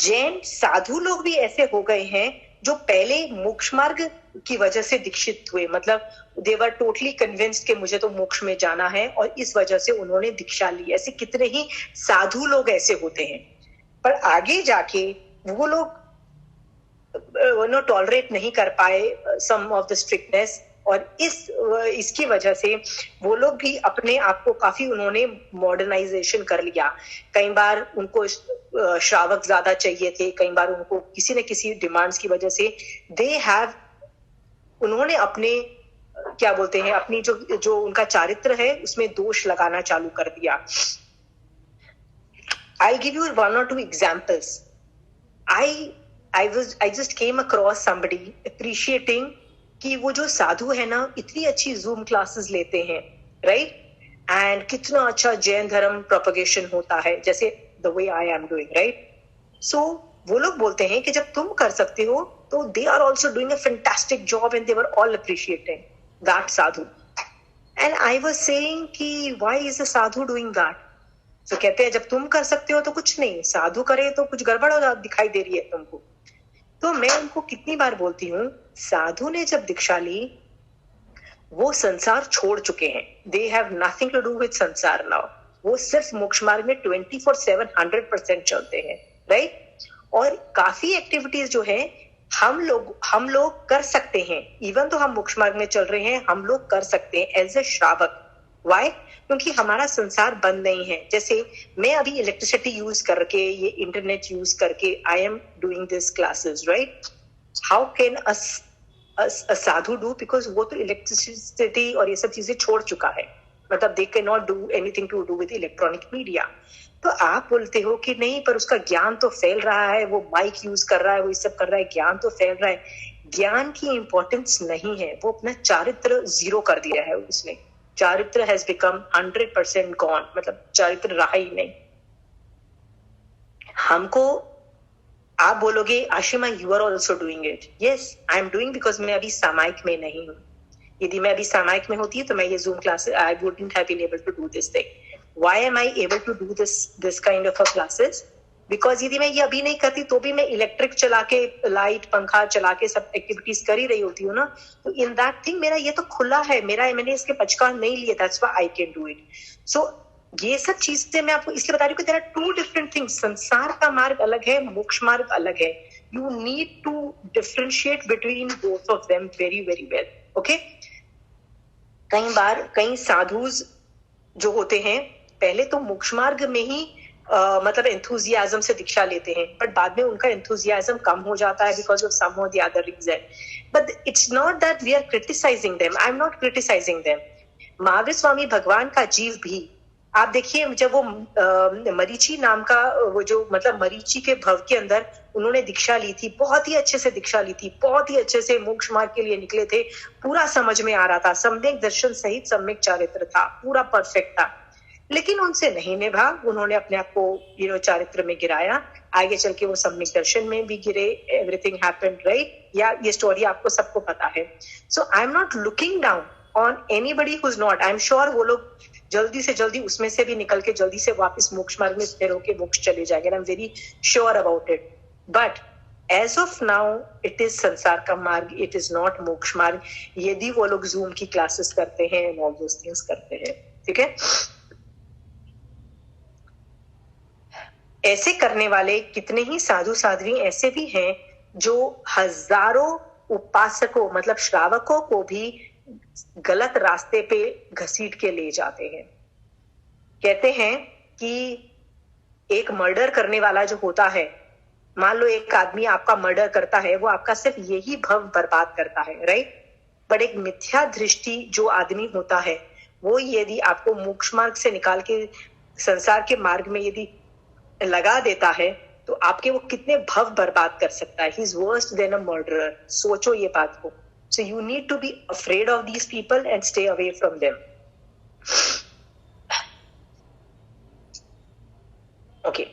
जैन साधु लोग भी ऐसे हो गए हैं जो पहले मोक्ष मार्ग की वजह से दीक्षित हुए, मतलब दे वर टोटली कन्विंस्ड कि मुझे तो मोक्ष में जाना है और इस वजह से उन्होंने दीक्षा ली. ऐसे कितने ही साधु लोग ऐसे होते हैं, पर आगे जाके वो लोग टॉलरेट नहीं कर पाए सम ऑफ द स्ट्रिक्टनेस, और इसकी वजह से वो लोग भी अपने आप को काफी उन्होंने मॉडर्नाइजेशन कर लिया. कई बार उनको श्रावक ज्यादा चाहिए थे, कई बार उनको किसी न किसी डिमांड्स की वजह से उन्होंने अपने क्या बोलते हैं अपनी जो उनका चारित्र है उसमें दोष लगाना चालू कर दिया. I'll give you 1 or 2 examples. I just came across somebody appreciating कि वो जो साधु है ना इतनी अच्छी जूम क्लासेस लेते हैं, राइट, एंड कितना अच्छा जैन धर्म प्रोपगेशन होता है, जैसे the way I am doing, right. So वो लोग बोलते हैं कि जब तुम कर सकते हो तो they are also doing a fantastic job and they were all appreciating that sadhu. And I was saying कि why is a sadhu doing that. तो कहते हैं जब तुम कर सकते हो तो कुछ नहीं, साधु करे तो कुछ गड़बड़ हो दिखाई दे रही है तुमको. तो मैं उनको कितनी बार बोलती हूँ, साधु ने जब दीक्षा ली वो संसार छोड़ चुके हैं, they have nothing to do with sansar now. वो सिर्फ मोक्ष मार्ग में 24/7 100% चलते हैं, राइट। और काफी एक्टिविटीज जो है हम लोग कर सकते हैं, इवन तो हम मोक्ष मार्ग में चल रहे हैं, हम लोग कर सकते हैं एज ए श्रावक। वाई? क्योंकि हमारा संसार बंद नहीं है। जैसे मैं अभी इलेक्ट्रिसिटी यूज करके, ये इंटरनेट यूज करके आई am doing this classes, right. How can a Sadhu do? Because वो तो इलेक्ट्रिसिटी और ये सब चीजें छोड़ चुका है, मतलब they can not do anything to do with electronic media. तो आप बोलते हो कि नहीं, पर उसका ज्ञान तो फैल रहा है, वो माइक यूज कर रहा है, वो ये सब कर रहा है, ज्ञान तो फैल रहा है। ज्ञान की इंपॉर्टेंस नहीं है, वो अपना चारित्र जीरो कर दिया है उसने। चारित्र हैज बिकम 100% गॉन, मतलब चारित्र रहा ही नहीं। हमको आप बोलोगे Ashima you are also doing it. Yes, I am doing, because मैं अभी सामायिक में नहीं हूँ। यदि मैं अभी सामायिक में होती तो मैं ये Zoom classes, I wouldn't have been able to do this thing. Why am I able to do this kind of a classes? Because यदि मैं ये अभी नहीं करती तो भी मैं इलेक्ट्रिक चला के, लाइट पंखा चला के सब एक्टिविटीज कर ही रही होती हूँ ना। तो इन दैट थिंग मेरा ये तो खुला है, मैंने इसके पचका नहीं लिया, that's why I can do it. So ये सब चीजें मैं आपको इसलिए बता रही हूँ कि there are two different things. संसार का मार्ग अलग है, मोक्ष मार्ग अलग है। You need to differentiate between both of them very very well, okay. कई बार कई साधुज जो होते हैं पहले तो मोक्ष मार्ग में ही मतलब एंथुजियाज्म से दीक्षा लेते हैं, बट बाद में उनका एंथुजियाज्म कम हो जाता है बिकॉज ऑफ सम और the other reason. But it's not that we are criticising them, I am not criticising them. Mahavir Swami भगवान का जीव भी आप देखिए, जब वो मरीचि नाम का, वो जो मतलब मरीचि के भव के अंदर उन्होंने दीक्षा ली थी, बहुत ही अच्छे से दीक्षा ली थी, बहुत ही अच्छे से मोक्ष मार्ग के लिए निकले थे, पूरा समझ में आ रहा था, सम्यक दर्शन सहित सम्यक चारित्र था, पूरा परफेक्ट था। लेकिन उनसे नहीं निभा, उन्होंने अपने आप को चारित्र में गिराया, आगे चल के वो सम्यक दर्शन में भी गिरे, एवरीथिंग हैपेंड, राइट। या ये स्टोरी आपको सबको पता है। So I am not looking down on anybody who is not. I am sure वो लोग जल्दी से जल्दी उसमें से भी निकल के जल्दी से वापस मोक्ष मार्ग में स्थिर होकर मोक्ष चले जाएंगे। I am very sure about it. But as of now it is sansar का मार्ग, इट इज नॉट मोक्ष मार्ग, यदि वो लोग जूम की क्लासेस करते हैं, ऑल दोस थिंग्स करते हैं, ठीक है। ऐसे करने वाले कितने ही साधु साध्वी ऐसे भी हैं जो हजारों उपासकों, मतलब श्रावकों को भी गलत रास्ते पे घसीट के ले जाते हैं। कहते हैं कि एक मर्डर करने वाला जो होता है, मान लो एक आदमी आपका मर्डर करता है, वो आपका सिर्फ यही भव बर्बाद करता है, राइट। बट एक मिथ्या दृष्टि जो आदमी होता है, वो यदि आपको मोक्ष मार्ग से निकाल के संसार के मार्ग में यदि लगा देता है, तो आपके वो कितने भव बर्बाद कर सकता है। He is worst then a murderer. सोचो ये बात को। So you need to be afraid of these people and stay away from them. Okay.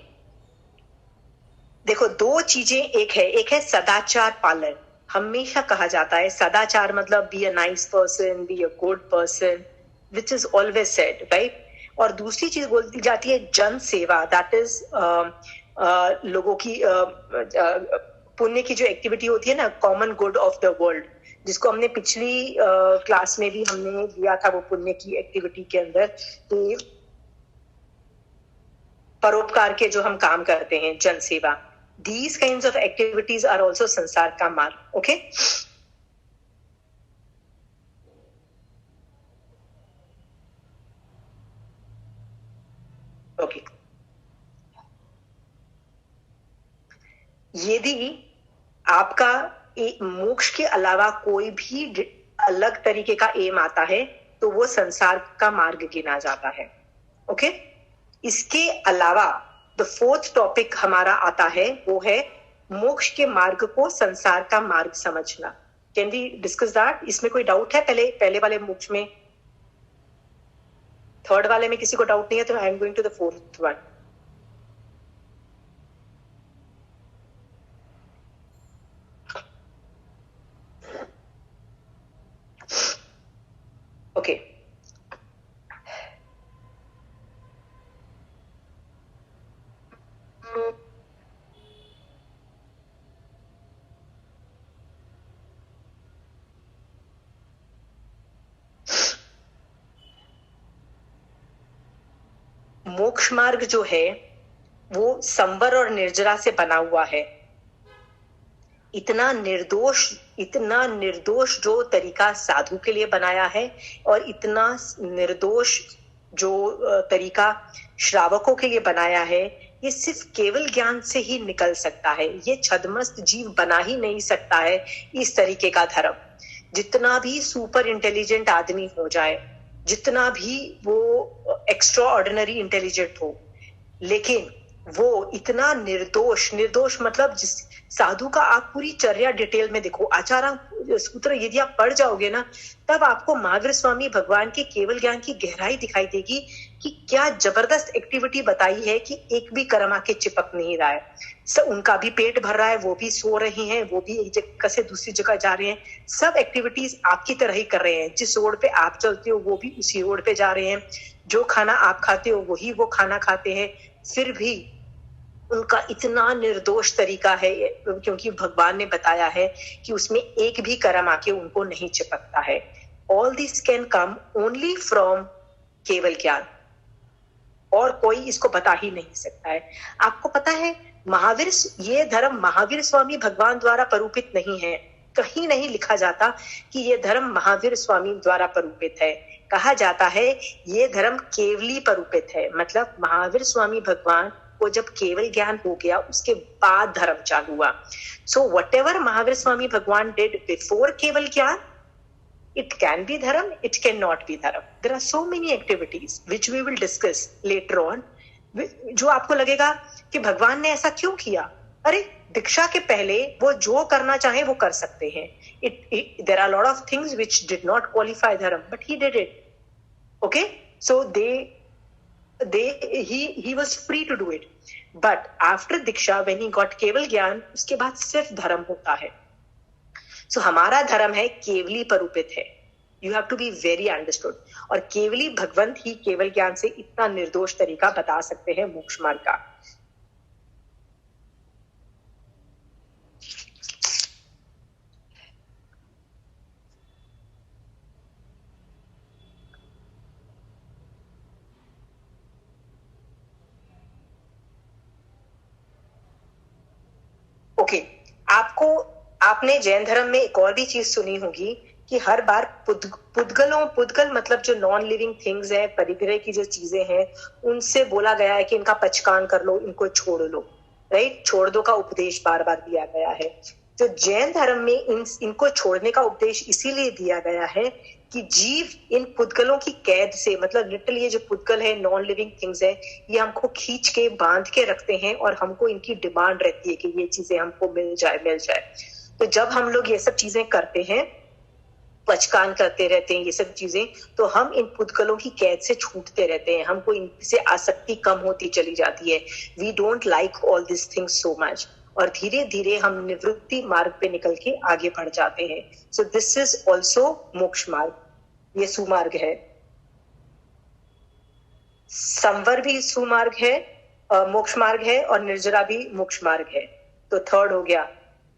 देखो, दो चीजें, एक है सदाचार पालन। हमेशा कहा जाता है सदाचार मतलब be a nice person, be a good person, which is always said, right? और दूसरी चीज बोलती जाती है जन सेवा, दैट इज लोगों की पुण्य की जो एक्टिविटी होती है ना, common good of the world, जिसको हमने पिछली क्लास में भी हमने दिया था, वो पुण्य की एक्टिविटी के अंदर कि परोपकार के जो हम काम करते हैं, जन सेवा, these kinds of activities are also sansar का मार्ग, ओके। ओके, यदि आपका मोक्ष के अलावा कोई भी अलग तरीके का एम आता है तो वो संसार का मार्ग गिना जाता है, ओके। इसके अलावा द फोर्थ टॉपिक हमारा आता है, वो है मोक्ष के मार्ग को संसार का मार्ग समझना। Can we discuss that? इसमें कोई डाउट है? पहले वाले मोक्ष में, थर्ड वाले में किसी को डाउट नहीं है तो I am going to the fourth one. Okay, मोक्ष मार्ग जो है वो संवर और निर्जरा से बना हुआ है। इतना निर्दोष जो तरीका साधु के लिए बनाया है और इतना निर्दोष जो तरीका श्रावकों के लिए बनाया है, ये सिर्फ केवल ज्ञान से ही निकल सकता है। ये छद्मस्त जीव बना ही नहीं सकता है इस तरीके का धर्म। जितना भी सुपर इंटेलिजेंट आदमी हो जाए, जितना भी वो एक्स्ट्रा ऑर्डिनरी इंटेलिजेंट हो, लेकिन वो इतना निर्दोष मतलब जिस साधु का आप पूरी चर्या डिटेल में देखो, आचार्य सूत्र यदि आप पढ़ जाओगे ना, तब आपको महावीर स्वामी भगवान के केवल ज्ञान की गहराई दिखाई देगी कि क्या जबरदस्त एक्टिविटी बताई है कि एक भी कर्म आके चिपक नहीं रहा है। उनका भी पेट भर रहा है, वो भी सो रही हैं, वो भी एक जगह से दूसरी जगह जा रहे हैं, सब एक्टिविटीज आपकी तरह ही कर रहे हैं। जिस रोड पे आप चलते हो वो भी उसी रोड पे जा रहे हैं, जो खाना आप खाते हो वही वो खाना खाते हैं। फिर भी उनका इतना निर्दोष तरीका है, क्योंकि भगवान ने बताया है कि उसमें एक भी कर्म आके उनको नहीं चिपकता है। All this can come only from केवल ज्ञान, और कोई इसको बता ही नहीं सकता है। आपको पता है महावीर, ये धर्म महावीर स्वामी भगवान द्वारा परूपित नहीं है। कहीं नहीं लिखा जाता कि ये धर्म महावीर स्वामी द्वारा परूपित है। कहा जाता है ये धर्म केवली परूपित है, मतलब महावीर स्वामी भगवान को जब केवल ज्ञान हो गया उसके बाद धर्म चालू हुआ। So what ever Mahavir Swami भगवान डिड बिफोर केवल ज्ञान, it can be dharam, it cannot be dharam. There are so many activities which we will discuss later on, जो आपको लगेगा कि भगवान ने ऐसा क्यों किया। अरे दीक्षा के पहले वो जो करना चाहे वो कर सकते हैं। There are a lot of things which did not qualify dharam, but he did it. Okay, so he was free to do it. But after diksha, when he got केवल ज्ञान, उसके बाद सिर्फ धर्म होता है। So, हमारा धर्म है केवली परूपित है। You have to be very understood. और केवली भगवंत ही केवल ज्ञान से इतना निर्दोष तरीका बता सकते हैं मोक्ष मार्ग का। ओके, आपने जैन धर्म में एक और भी चीज सुनी होगी कि हर बार पुद्गल मतलब जो नॉन लिविंग थिंग्स है, परिग्रह की जो चीजें हैं, उनसे बोला गया है कि इनका पचकान कर लो, इनको छोड़ लो, राइट। छोड़ दो का उपदेश बार बार दिया गया है। तो जैन धर्म में इनको छोड़ने का उपदेश इसीलिए दिया गया है कि जीव इन पुद्गलों की कैद से, मतलब लिटरली ये जो पुद्गल है, नॉन लिविंग थिंग्स है, ये हमको खींच के बांध के रखते हैं और हमको इनकी डिमांड रहती है कि ये चीजें हमको मिल जाए। तो जब हम लोग ये सब चीजें करते हैं, पचकान करते रहते हैं, ये सब चीजें, तो हम इन पुद्गलों की कैद से छूटते रहते हैं। हमको इनसे आसक्ति कम होती चली जाती है। We don't like all this things so much, और धीरे धीरे हम निवृत्ति मार्ग पे निकल के आगे बढ़ जाते हैं। सो दिस इज ऑल्सो मोक्ष मार्ग, ये सुमार्ग है। संवर भी सुमार्ग है, मोक्ष मार्ग है, और निर्जरा भी मोक्ष मार्ग है। तो थर्ड हो गया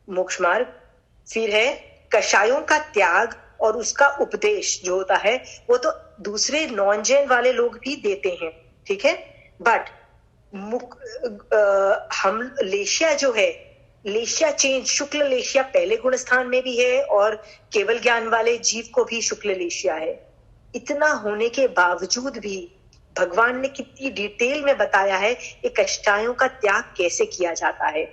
मोक्ष मार्ग। फिर है कषायों का त्याग और उसका उपदेश जो होता है वो तो दूसरे नॉन जैन वाले लोग भी देते हैं, ठीक है। बट हम लेशिया जो है, लेशिया चेंज, शुक्ल लेशिया पहले गुण स्थान में भी है और केवल ज्ञान वाले जीव को भी शुक्ल लेशिया है। इतना होने के बावजूद भी भगवान ने कितनी डिटेल में बताया है ये कषायों का त्याग कैसे किया जाता है।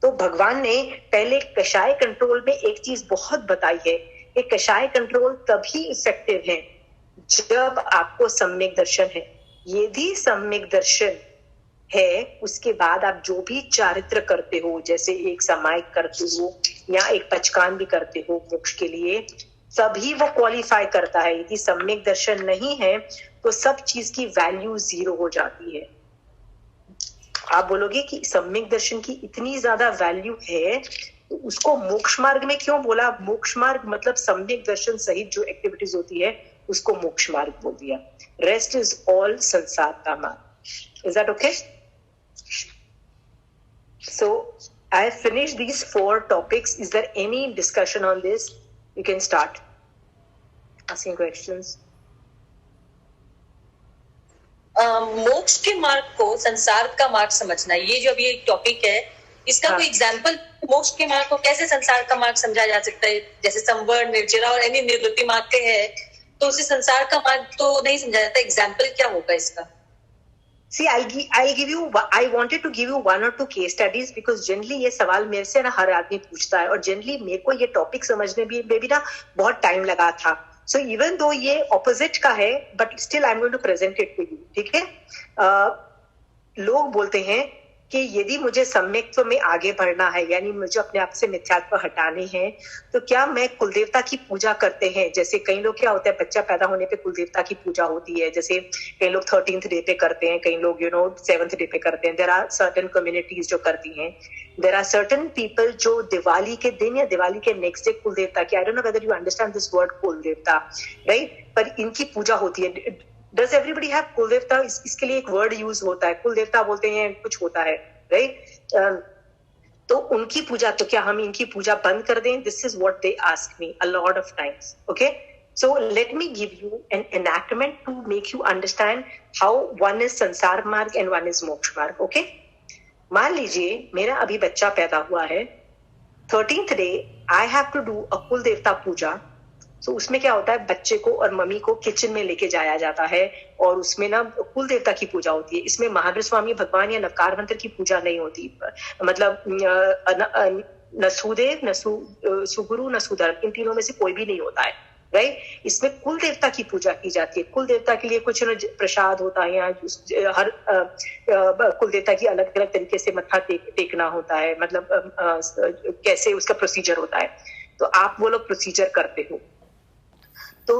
तो भगवान ने पहले कषाय कंट्रोल में एक चीज बहुत बताई है कि कषाय कंट्रोल तभी इफेक्टिव है जब आपको सम्यक दर्शन है। यदि सम्यक दर्शन है, उसके बाद आप जो भी चारित्र करते हो, जैसे एक सामायिक करते हो या एक पचकान भी करते हो मोक्ष के लिए, तभी वो क्वालिफाई करता है। यदि सम्यक दर्शन नहीं है तो सब चीज की वैल्यू जीरो हो जाती है। आप बोलोगे कि सम्यक दर्शन की इतनी ज्यादा वैल्यू है तो उसको मोक्ष मार्ग में क्यों बोला? मोक्ष मार्ग मतलब सम्यक दर्शन सहित जो एक्टिविटीज होती है उसको मोक्ष मार्ग बोल दिया। रेस्ट इज ऑल संसार का मार्ग। Is that okay? So I have finished these 4 topics. Is there any discussion on this? You can start asking questions. मोक्ष के मार्ग को संसार का मार्ग समझना, ये जो अभी एक टॉपिक है, इसका कोई एग्जाम्पल, मोक्ष के मार्ग को कैसे संसार का मार्ग समझा जा सकता है? जैसे संवर, निर्जरा और यानी निवृत्ति मार्ग के है, तो उसे संसार का मार्ग तो नहीं समझा जाता। एग्जाम्पल क्या होगा इसका? See, I'll give you. I wanted to give you 1 or 2 case studies because generally ये सवाल मेरे से ना हर आदमी पूछता है, और जनरली मेरे को ये टॉपिक समझने में भी ना बहुत टाइम लगा था. So even though ये ऑपोजिट का है, but still I'm going to present it to you. ठीक है? लोग बोलते हैं कि यदि मुझे सम्यक्त्व में आगे बढ़ना है, यानी मुझे अपने आप से मिथ्यात्व हटाने हैं, तो क्या मैं कुलदेवता की पूजा करते हैं? जैसे कई लोग क्या होता है, बच्चा पैदा होने पे कुलदेवता की पूजा होती है, जैसे कई लोग 13th डे पे करते हैं, कई लोग 7th डे पे करते हैं. देयर आर सर्टेन कम्युनिटीज जो करती हैं. देयर आर सर्टेन पीपल जो दिवाली के दिन या दिवाली के नेक्स्ट डे कुलदेवता की, आई don't know whether you understand this word कुलदेवता, राइट, पर इनकी पूजा होती है. Does everybody have कुलदेवता? इसके लिए एक वर्ड यूज होता है, कुलदेवता बोलते हैं, कुछ होता है, राइट? तो उनकी पूजा, तो क्या हम इनकी पूजा बंद कर दें? This is what they ask me a lot of times. Okay, so let me give you an enactment to make you understand how one is संसार मार्ग and one is मोक्ष मार्ग. Okay, मान लीजिए मेरा अभी बच्चा पैदा हुआ है, 13th day I have to do a कुलदेवता पूजा. तो उसमें क्या होता है, बच्चे को और मम्मी को किचन में लेके जाया जाता है और उसमें ना कुल देवता की पूजा होती है. इसमें महावीर स्वामी भगवान या नवकार मंत्र की पूजा नहीं होती. मतलब न सुदेव, न सुगुरु, न सुधर्म, इन तीनों में से कोई भी नहीं होता है, राइट? इसमें कुल देवता की पूजा की जाती है. कुल देवता के लिए कुछ प्रसाद होता है, या हर कुल देवता की अलग अलग तरीके से मत्था टेकना होता है, मतलब कैसे उसका प्रोसीजर होता है. तो आप वो लोग प्रोसीजर करते हो. So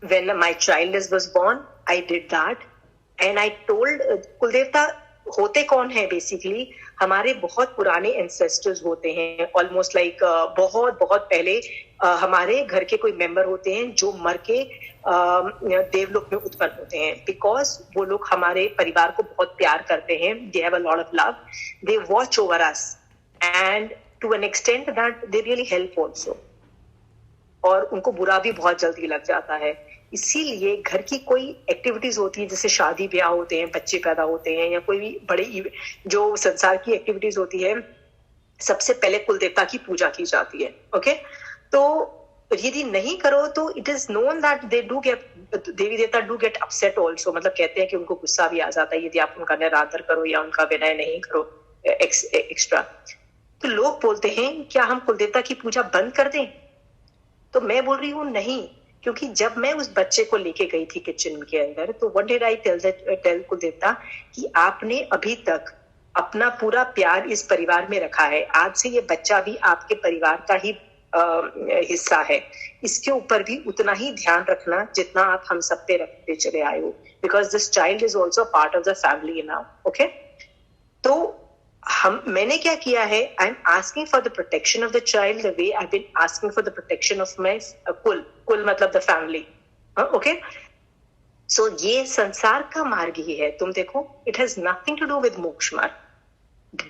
when my child was born, I did that and I told कुलदेवता होते कौन है? बेसिकली हमारे बहुत पुराने एंसेस्टर्स होते हैं, ऑलमोस्ट लाइक बहुत बहुत पहले हमारे घर के कोई मेंबर होते हैं जो मर के देवलोक में उत्पन्न होते हैं. बिकॉज वो लोग हमारे परिवार को बहुत प्यार करते हैं. They have a lot of love, they watch over us and to an extent that they really help also. और उनको बुरा भी बहुत जल्दी लग जाता है. इसीलिए घर की कोई एक्टिविटीज होती है, जैसे शादी ब्याह होते हैं, बच्चे पैदा होते हैं, या कोई भी बड़े जो संसार की एक्टिविटीज होती है, सबसे पहले कुलदेवता की पूजा की जाती है. ओके, तो यदि नहीं करो तो it is known that they do get, devi devta do get upset also. मतलब कहते हैं कि उनको गुस्सा भी आ जाता है यदि आप उनका निरादर करो या उनका विनय नहीं करो एक्स्ट्रा. तो लोग बोलते हैं क्या हम कुलदेवता की पूजा बंद कर दें? तो मैं बोल रही हूँ नहीं, क्योंकि जब मैं उस बच्चे को लेके गई थी किचन के अंदर, तो व्हाट डिड आई टेल कुलदेवता कि आपने अभी तक अपना पूरा प्यार इस परिवार में रखा है, आज से ये बच्चा भी आपके परिवार का ही हिस्सा है. इसके ऊपर भी उतना ही ध्यान रखना जितना आप हम सब पे रखते चले आए हो, because this child is also part of the family now. Okay, तो मैंने क्या किया है, I am asking for the protection of the child the way I been asking for the protection of my kul मतलब द फैमिली. ओके, सो ये संसार का मार्ग ही है. तुम देखो, it has nothing to do with मोक्ष marg.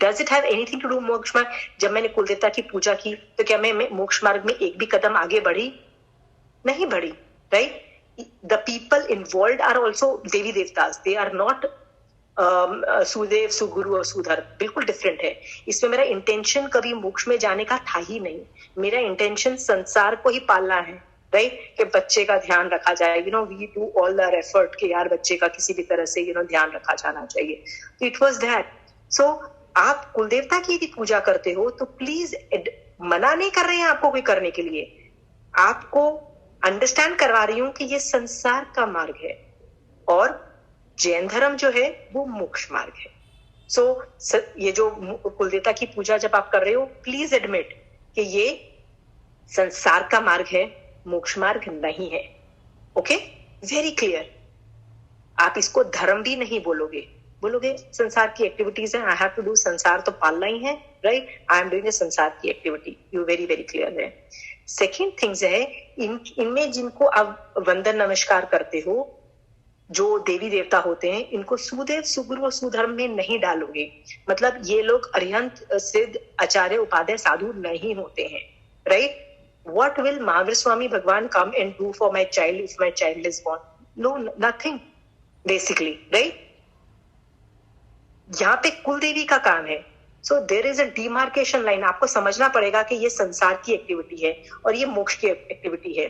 Does it have anything to do moksha marg? जब मैंने कुलदेवता की पूजा की तो क्या मैं मोक्ष मार्ग में एक भी कदम आगे बढ़ी? नहीं बढ़ी, right? The people involve are also devi devtas, they are not sudev, suguru और सुधर, बिल्कुल डिफरेंट है. इसमें मेरा इंटेंशन कभी मोक्ष में जाने का था ही नहीं. मेरा इंटेंशन संसार को ही पालना है, राइट? कि बच्चे का ध्यान रखा जाए. We do all our effort कि यार बच्चे का किसी भी तरह से ध्यान रखा जाना चाहिए. तो इट वाज दैट. सो आप कुलदेवता की यदि पूजा करते हो तो प्लीज, मना नहीं कर रहे हैं आपको कोई करने के लिए, आपको अंडरस्टैंड करवा रही हूं कि ये संसार का मार्ग है और जैन धर्म जो है वो मोक्ष मार्ग है. सो ये जो कुलदेवता की पूजा जब आप कर रहे हो, प्लीज एडमिट कि ये संसार का मार्ग है, मोक्ष मार्ग नहीं है. Okay, very clear. आप इसको धर्म भी नहीं बोलोगे, बोलोगे संसार की एक्टिविटीज है, आई हैव टू डू, संसार तो पालना ही है, right? I am doing a संसार की activity. You very very clear है. सेकेंड थिंग्स है, इनमें जिनको आप वंदन नमस्कार करते हो, जो देवी देवता होते हैं, इनको सुदेव, सुगुरु और सुधर्म में नहीं डालोगे. मतलब ये लोग अरिहंत, सिद्ध, आचार्य, उपाध्याय, साधु नहीं होते हैं, right? What will Mahavir Swami भगवान come and do for my child if my child is born? No, nothing, basically, right? यहाँ पे कुल देवी का काम है। So there is a demarcation line. आपको समझना पड़ेगा कि ये संसार की एक्टिविटी है और ये मोक्ष की एक्टिविटी है।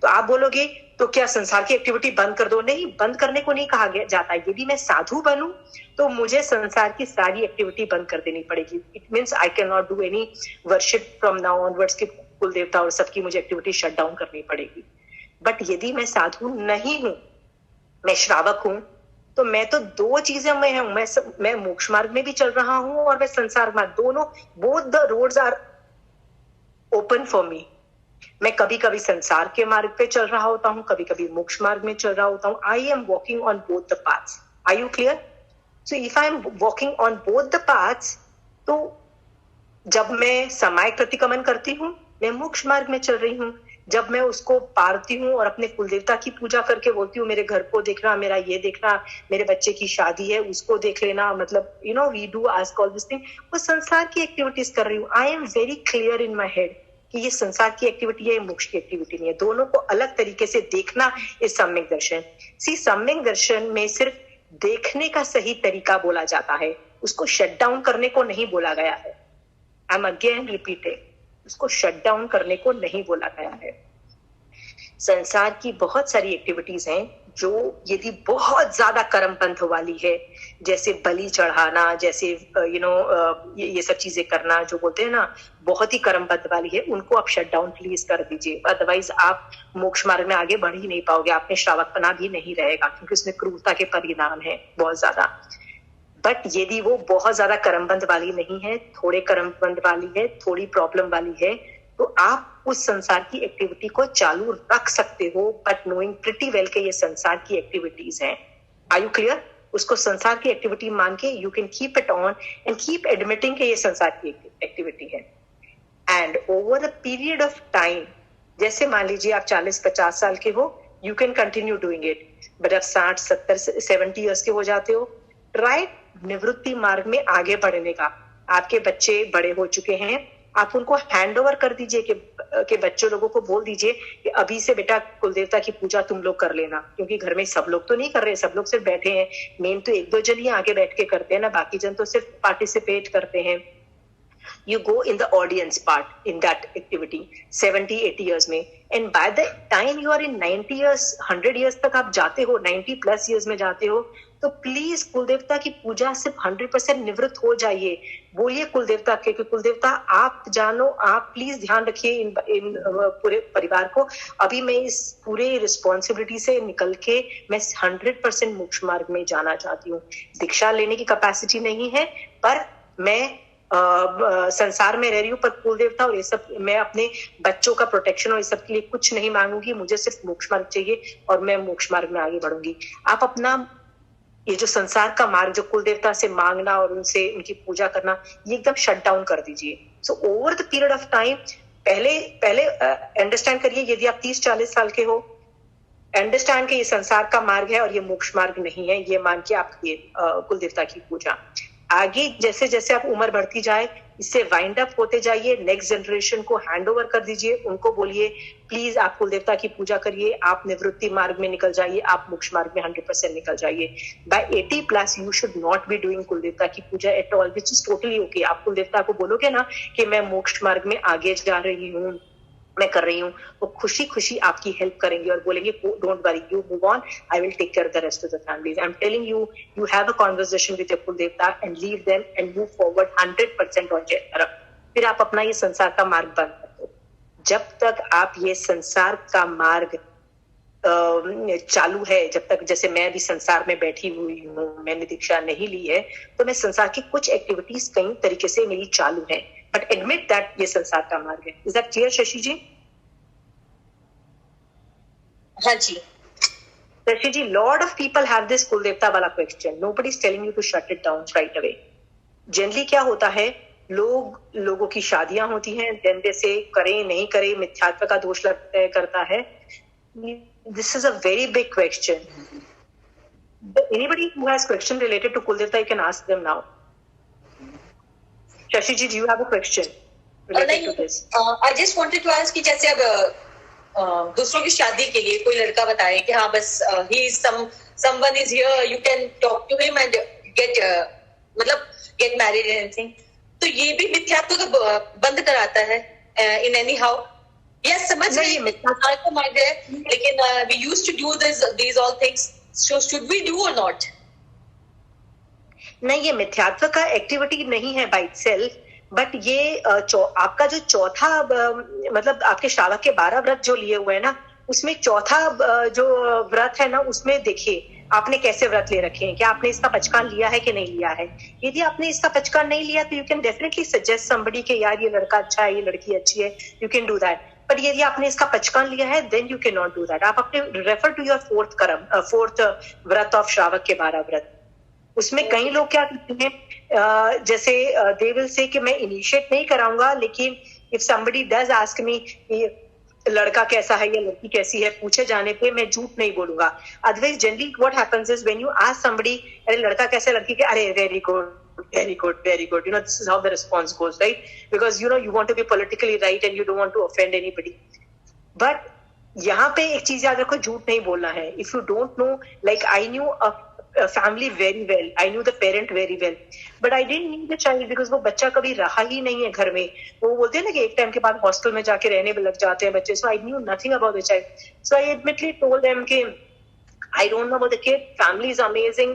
तो आप बोलोगे तो क्या संसार की एक्टिविटी बंद कर दो? नहीं, बंद करने को नहीं कहा जाता। यदि मैं साधु बनूं तो मुझे संसार की सारी एक्टिविटी बंद कर देनी पड़ेगी। It means I can not do any worship from now onwards की कुल देवता और सबकी मुझे एक्टिविटी शट डाउन करनी पड़ेगी। बट यदि मैं साधु नहीं हूं, मैं श्रावक हूं, तो मैं तो दो चीजें में हूं। मैं मोक्ष मार्ग में भी चल रहा हूं और मैं संसार मार्ग, दोनों, both the roads are open for me. मैं कभी कभी संसार के मार्ग पे चल रहा होता हूं, कभी कभी मोक्ष मार्ग में चल रहा होता हूं। I am walking on both the paths. Are you clear? So if I am walking on both the paths, तो जब मैं समय प्रतिक्रमण करती हूँ, मैं मोक्ष मार्ग में चल रही हूँ। जब मैं उसको पारती हूँ और अपने कुलदेवता की पूजा करके बोलती हूँ मेरे घर को देखना, मेरा ये देखना, मेरे बच्चे की शादी है उसको देख लेना, मतलब you know we do ask all this thing, वो संसार की एक्टिविटीज कर रही हूँ। I am very clear in my head कि ये संसार की एक्टिविटी है, मोक्ष की एक्टिविटी नहीं है। दोनों को अलग तरीके से देखना इस सम्यक दर्शन। सी, सम्यक दर्शन में सिर्फ देखने का सही तरीका बोला जाता है, उसको शट डाउन करने को नहीं बोला गया है। आई एम अगेन रिपीटेड, उसको शट डाउन करने को नहीं बोला गया है। संसार की बहुत सारी एक्टिविटीज हैं जो यदि बहुत ज्यादा कर्मपंथ वाली है, जैसे बलि चढ़ाना, जैसे ये सब चीजें करना, जो बोलते हैं ना बहुत ही कर्मपंथ वाली है, उनको आप शट डाउन प्लीज कर दीजिए। अदरवाइज आप मोक्ष मार्ग में आगे बढ़ ही नहीं पाओगे, आप में श्रावकपना भी नहीं रहेगा, क्योंकि उसमें क्रूरता के परिणाम है बहुत ज्यादा। बट यदि वो बहुत ज्यादा कर्मबंध वाली नहीं है, थोड़े कर्मबंध वाली है, थोड़ी प्रॉब्लम वाली है, तो आप उस संसार की एक्टिविटी को चालू रख सकते हो, बट नोइंग प्रिटी वेल के ये संसार की एक्टिविटीज हैं। Are you clear? उसको संसार की एक्टिविटी मान के you can keep it on and keep admitting के ये संसार की एक्टिविटी है। And over a period of time, जैसे मान लीजिए आप 40-50 साल के हो, you can continue doing it. But आप 60-70 ईयर्स के हो जाते हो, राइट, निवृत्ति मार्ग में आगे बढ़ने का। आपके बच्चे बड़े हो चुके हैं, आप उनको हैंड ओवर कर दीजिए कि बच्चों लोगों को बोल दीजिए कि अभी से बेटा कुलदेवता की पूजा तुम लोग कर लेना, क्योंकि घर में सब लोग तो नहीं कर रहे, सब लोग सिर्फ बैठे हैं। मेन तो 1-2 जन ही आगे बैठ के करते हैं ना, बाकी जन तो सिर्फ पार्टिसिपेट करते हैं। You go in the audience part in that activity 70-80 years में, and by the time you are in 90 years 100 years तक आप जाते हो, 90+ years में जाते हो, तो प्लीज कुलदेवता की पूजा से 100% निवृत्त हो जाइए। बोलिए कुलदेवता के कि कुलदेवता आप जानो, आप प्लीज ध्यान रखिए इन पूरे परिवार को। अभी मैं इस पूरे रिस्पॉन्सिबिलिटी से निकल के मैं 100% मोक्ष मार्ग में जाना चाहती हूँ। दीक्षा लेने की कैपेसिटी नहीं है, पर मैं संसार में रह रही हूँ, पर कुल देवता और ये सब, मैं अपने बच्चों का प्रोटेक्शन और ये सब के लिए कुछ नहीं मांगूंगी, मुझे सिर्फ मोक्ष मार्ग चाहिए और मैं मोक्ष मार्ग में आगे बढ़ूंगी। आप अपना ये जो संसार का मार्ग, जो कुल देवता से मांगना और उनसे उनकी पूजा करना, ये एकदम शट डाउन कर दीजिए। So over the period of time, पहले अंडरस्टैंड करिए, यदि आप 30-40 साल के हो, अंडरस्टैंड कि ये संसार का मार्ग है और ये मोक्ष मार्ग नहीं है, ये मान के आप ये कुल देवता की पूजा। आगे जैसे जैसे आप उम्र बढ़ती जाए, इससे वाइंड अप होते जाइए, नेक्स्ट जनरेशन को हैंड ओवर कर दीजिए, उनको बोलिए प्लीज आप कुल देवता की पूजा करिए, आप निवृत्ति मार्ग में निकल जाइए, आप मोक्ष मार्ग में 100% निकल जाइए। By 80+ you should not be doing kul devta की पूजा at all, which is totally okay. आप कुल देवता को बोलोगे ना कि मैं मोक्ष मार्ग में आगे जा रही हूँ, मैं कर रही हूँ, वो खुशी खुशी आपकी हेल्प करेंगे और बोलेंगे don't worry, you move on, I will take care the rest of the families. I am telling you, you have a conversation with your कुल देवता and leave them and move forward 100% on there तरफ। फिर आप अपना ये संसार का मार्ग बंद कर दो। जब तक आप ये संसार का मार्ग चालू है, जब तक, जैसे मैं भी संसार में बैठी हुई हूँ, मैंने दीक्षा नहीं ली है, तो मैं संसार की कुछ एक्टिविटीज कई तरीके से मेरी चालू है, बट एडमिट दैट ये संसार का मार्ग है। Is that clear Shashi ji? हाँ जी Shashi ji, lot of people have this kul devta वाला question, nobody is telling you to shut it down right away. Generally क्या होता है, लोगों की शादियां होती हैं, देन दे से करें नहीं करें, मिथ्यात्व का दोष लगता है, करता है। This is a very big question. Anybody who has question related to Kuldevta, you can ask them now. Shashi ji, do you have a question related to this? I just wanted to ask कि जैसे अब दूसरों की शादी के लिए कोई लड़का बताए कि हाँ बस he is someone is here, you can talk to him and get मतलब गेट मैरिड एनीथिंग, तो ये भी मिथ्यात्व को बंद कराता है इन एनी हाउ। यस, समझ रही को माइंड है, लेकिन we used to do these all things, so should we do or not? नहीं, ये मिथ्यात्व का एक्टिविटी नहीं है बाय इटसेल्फ, बट ये आपका जो चौथा मतलब आपके श्रावक के 12 व्रत जो लिए हुए हैं ना, उसमें चौथा जो व्रत है ना, उसमें देखिए आपने कैसे व्रत ले रखे हैं, क्या आपने इसका पचकान लिया है कि नहीं लिया है। यदि आपने इसका पचकान नहीं लिया तो you can definitely suggest somebody के यार ये लड़का अच्छा है, ये लड़की अच्छी है, you can do that. But यदि आपने इसका पचकान लिया है then you can not do that. आप अपने रेफर टू योर फोर्थ व्रत ऑफ श्रावक के 12 व्रत। उसमें कई लोग क्या करते हैं, जैसे दे विल से कि मैं इनिशिएट नहीं कराऊंगा, लेकिन if somebody does ask me लड़का कैसा है या लड़की कैसी है, पूछे जाने पे मैं झूठ नहीं बोलूंगा। Otherwise generally what happens is when you ask somebody अरे लड़का कैसा है, लड़की के अरे very good very good, this is how the response goes, right? Because you want to be politically right and you don't want to offend anybody. But यहाँ पे एक चीज याद रखो, झूठ नहीं बोलना है। If you don't know, like I knew a family very well, I knew the parent very well, but I didn't need the child because वो बच्चा कभी रहा ही नहीं है घर में। वो बोलते हैं ना कि एक टाइम के बाद हॉस्टल में जाके रहने में लग जाते हैं बच्चे। So I knew nothing about the child. So I admittedly told them कि I don't know about the kid. Family is amazing.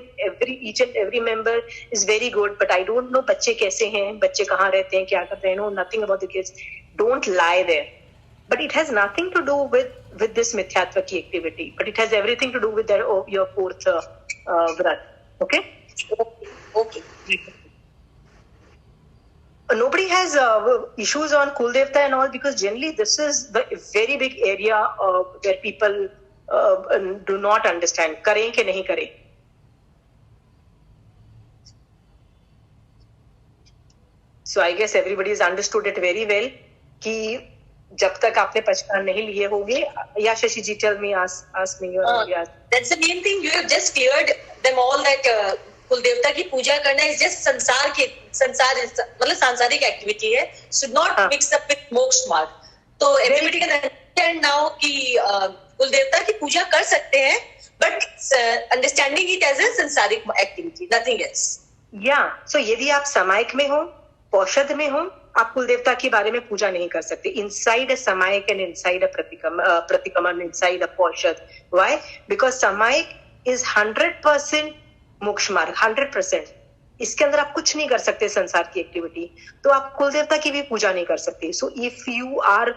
Each and every member is very good. But I don't know बच्चे कैसे हैं, बच्चे कहाँ रहते हैं, क्या करते हैं. I know nothing about the kids. Don't lie there. But it has nothing to do with this mithyatva ki activity. But it has everything to do with your fourth vrat. Okay? Okay. Nobody has issues on Kuldevta and all because generally this is the very big area where people do not understand. करें कि नहीं करें. So I guess everybody has understood it very well कि जब तक आपने पचकान नहीं लिए होंगे, या शशि जी tell me, ask me your that's the main thing. You have just cleared them all that कुल देवता की पूजा करना is just संसार मतलब सांसारिक एक्टिविटी है, should not mix up with मोक्ष मार्ग. तो everybody can understand now कि कुल देवता की पूजा कर सकते हैं, but understanding it as a संसारिक एक्टिविटी, nothing else. So यदि आप समायक में हो, पौषध में हो, आप कुल देवता के बारे में पूजा नहीं कर सकते. Inside a समायक and inside a प्रतिकमन, inside a पौषध. Why? Because समायक is 100% moksha मार्ग, 100%. इसके अंदर आप कुछ नहीं कर सकते संसार की एक्टिविटी, तो आप कुल देवता की भी पूजा नहीं कर सकते. सो इफ यू आर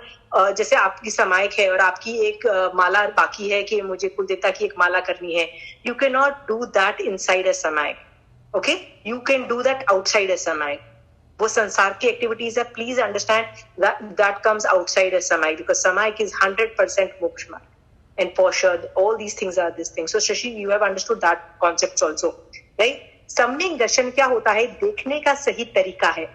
जैसे आपकी समायक है और आपकी एक माला बाकी है कि मुझे कुल देवता की एक माला करनी है, you can not do that inside a samayik. Okay, you can do that outside a samayik. वो संसार की एक्टिविटीज है, please understand that comes outside a samayik because samayik is 100% moksha मार्ग and Paushad, all these things are this thing. So Shashi, you have understood that concepts also, right? सम्यक दर्शन क्या होता है, देखने का सही तरीका है.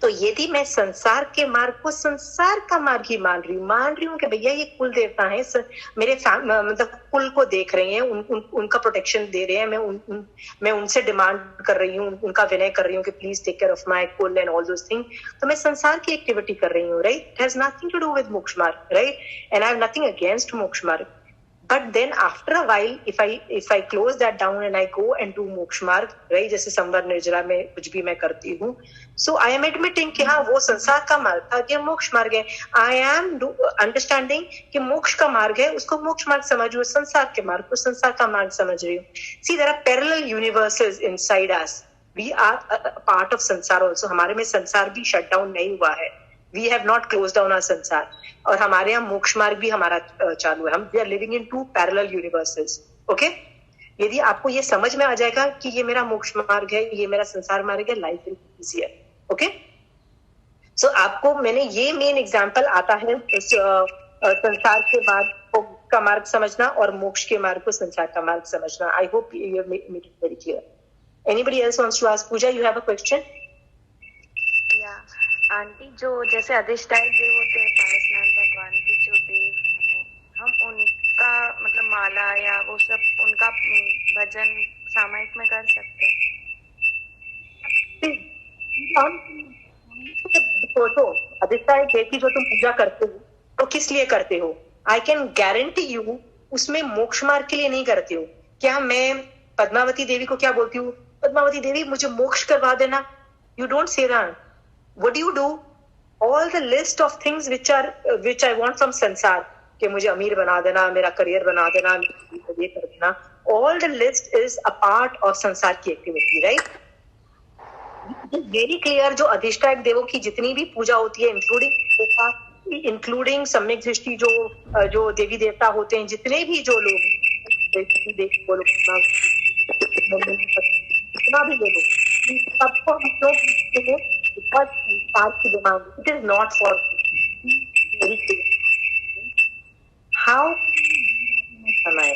तो यदि मैं संसार के मार्ग को संसार का मार्ग ही मान रही हूँ कि भैया ये कुल देवता है, मेरे मतलब कुल को देख रहे हैं, उनका प्रोटेक्शन दे रहे हैं, मैं उनसे डिमांड कर रही हूँ, उनका विनय कर रही हूँ कि please take care of my कुल एंड ऑल दोस थिंग, तो मैं संसार की एक्टिविटी कर रही हूँ, right? It has nothing to do with मोक्ष मार्ग, right? And I have nothing against मोक्ष मार्ग. But then after a while, if I close that down and I go and do मोक्ष मार्ग, right? जैसे संवर निर्जरा में कुछ भी मैं करती हूँ, so I am admitting कि हाँ वो संसार का मार्ग था, ये मोक्ष मार्ग है. I am understanding कि मोक्ष का मार्ग है, उसको मोक्ष मार्ग समझ रही हूँ, संसार के मार्ग को संसार का मार्ग समझ रही हूँ. See, there are parallel universes inside us. We are a part of संसार also. हमारे में संसार भी shut down नहीं हुआ है. We have not closed down our संसार. और हमारे यहाँ मोक्ष मार्ग भी हमारा चालू है. हम we are living in two parallel universes. Okay? यदि आपको ये समझ में आ जाएगा कि ये मेरा मोक्ष मार्ग है, ये मेरा संसार मार्ग है, life will be easier. Okay? So आपको मैंने ये मेन एग्जांपल आता है संसार के मार्ग का मार्ग समझना और मोक्ष के मार्ग को संसार का मार्ग समझना. I hope you have made it very clear. Anybody else wants to ask? Pooja, you have a question? या आंटी, जो जैसे अधिष्ठायक देव होते हैं पारसनाथ भगवान के जो देव हैं, हम उनका मतलब माला या वो सब उनका भजन सामायिक में कर सकते हैं? तो अधिष्ठायक देव की जो तुम पूजा करते हो तो किस लिए करते हो? आई कैन गारंटी यू उसमें मोक्ष मार्ग के लिए नहीं करते हो. क्या मैं पद्मावती देवी को क्या बोलती हूँ, पद्मावती देवी मुझे मोक्ष करवा देना. You don't say that. What do? All the list of things which I want from संसार, कि मुझे अमीर बना देना, मेरा करियर बना देना, ये कर देना, all the list is a part of संसार की एक्टिविटी, right? Very clear. जो अधिष्ठायक देवों की जितनी भी पूजा होती है, इंक्लूडिंग सम्यक दृष्टि, जो देवी देवता होते हैं, जितने भी जो लोग सबको हम लोग it is not for how समय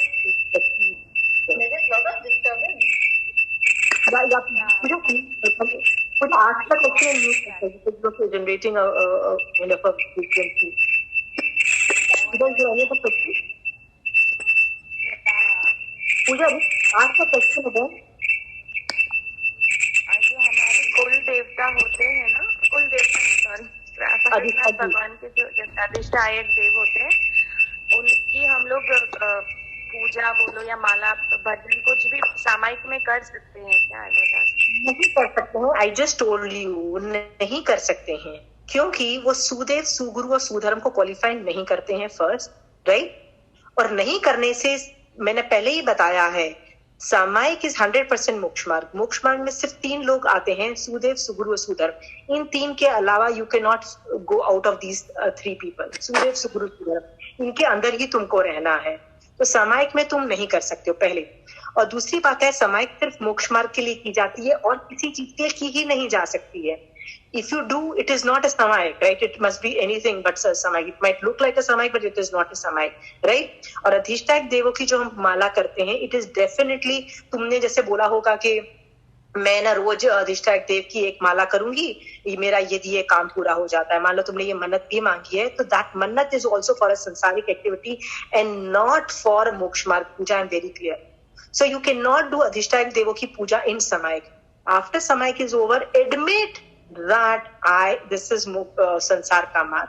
आज तक जनरेटिंग पूजा आज का क्वेश्चन है. जो हमारे कुल देवता होते हैं ना, कुल देवता भगवान के जो अधिष्ठायक देव होते हैं, उनकी हम लोग पूजा बोलो या माला भजन कुछ भी सामायिक में कर सकते हैं क्या? नहीं कर सकते हैं. आई जस्ट टोल्ड यू, नहीं कर सकते हैं, क्योंकि वो सुदेव, सुगुरु और सुधर्म को क्वालिफाई नहीं करते हैं फर्स्ट, राइट? और नहीं करने से मैंने पहले ही बताया है, सामायिक इज 100% मोक्ष मार्ग. मोक्ष मार्ग में सिर्फ 3 लोग आते हैं, सुदेव, सुगुरु और सुधर्म. इन 3 के अलावा you can not go out of these 3 people. Sudev, suguru, sudharm, इनके अंदर ही तुमको रहना है. तो सामायिक में तुम नहीं कर सकते हो, पहले. और दूसरी बात है, सामायिक सिर्फ मोक्ष मार्ग के लिए की जाती है और किसी चीज के लिए की ही नहीं जा सकती है. If you do, it is not a samayik, right? It must be anything but a samayik. It might look like a samayik, but it is not a samayik, right? और अधिष्ठायक देवों की जो हम माला करते हैं, it is definitely, तुमने जैसे बोला होगा कि मैं ना रोज अधिष्ठायक देव की एक माला करूंगी, मेरा यदि ये काम पूरा हो जाता है. मान लो तुमने ये मन्नत भी मांगी है, तो that मन्नत is also for a संसारिक activity and not for मोक्ष मार्ग पूजा. I am very clear. So you cannot do अधिष्ठायक देवों की पूजा in samayik. After samayik is over, admit that this is sansar ka marg.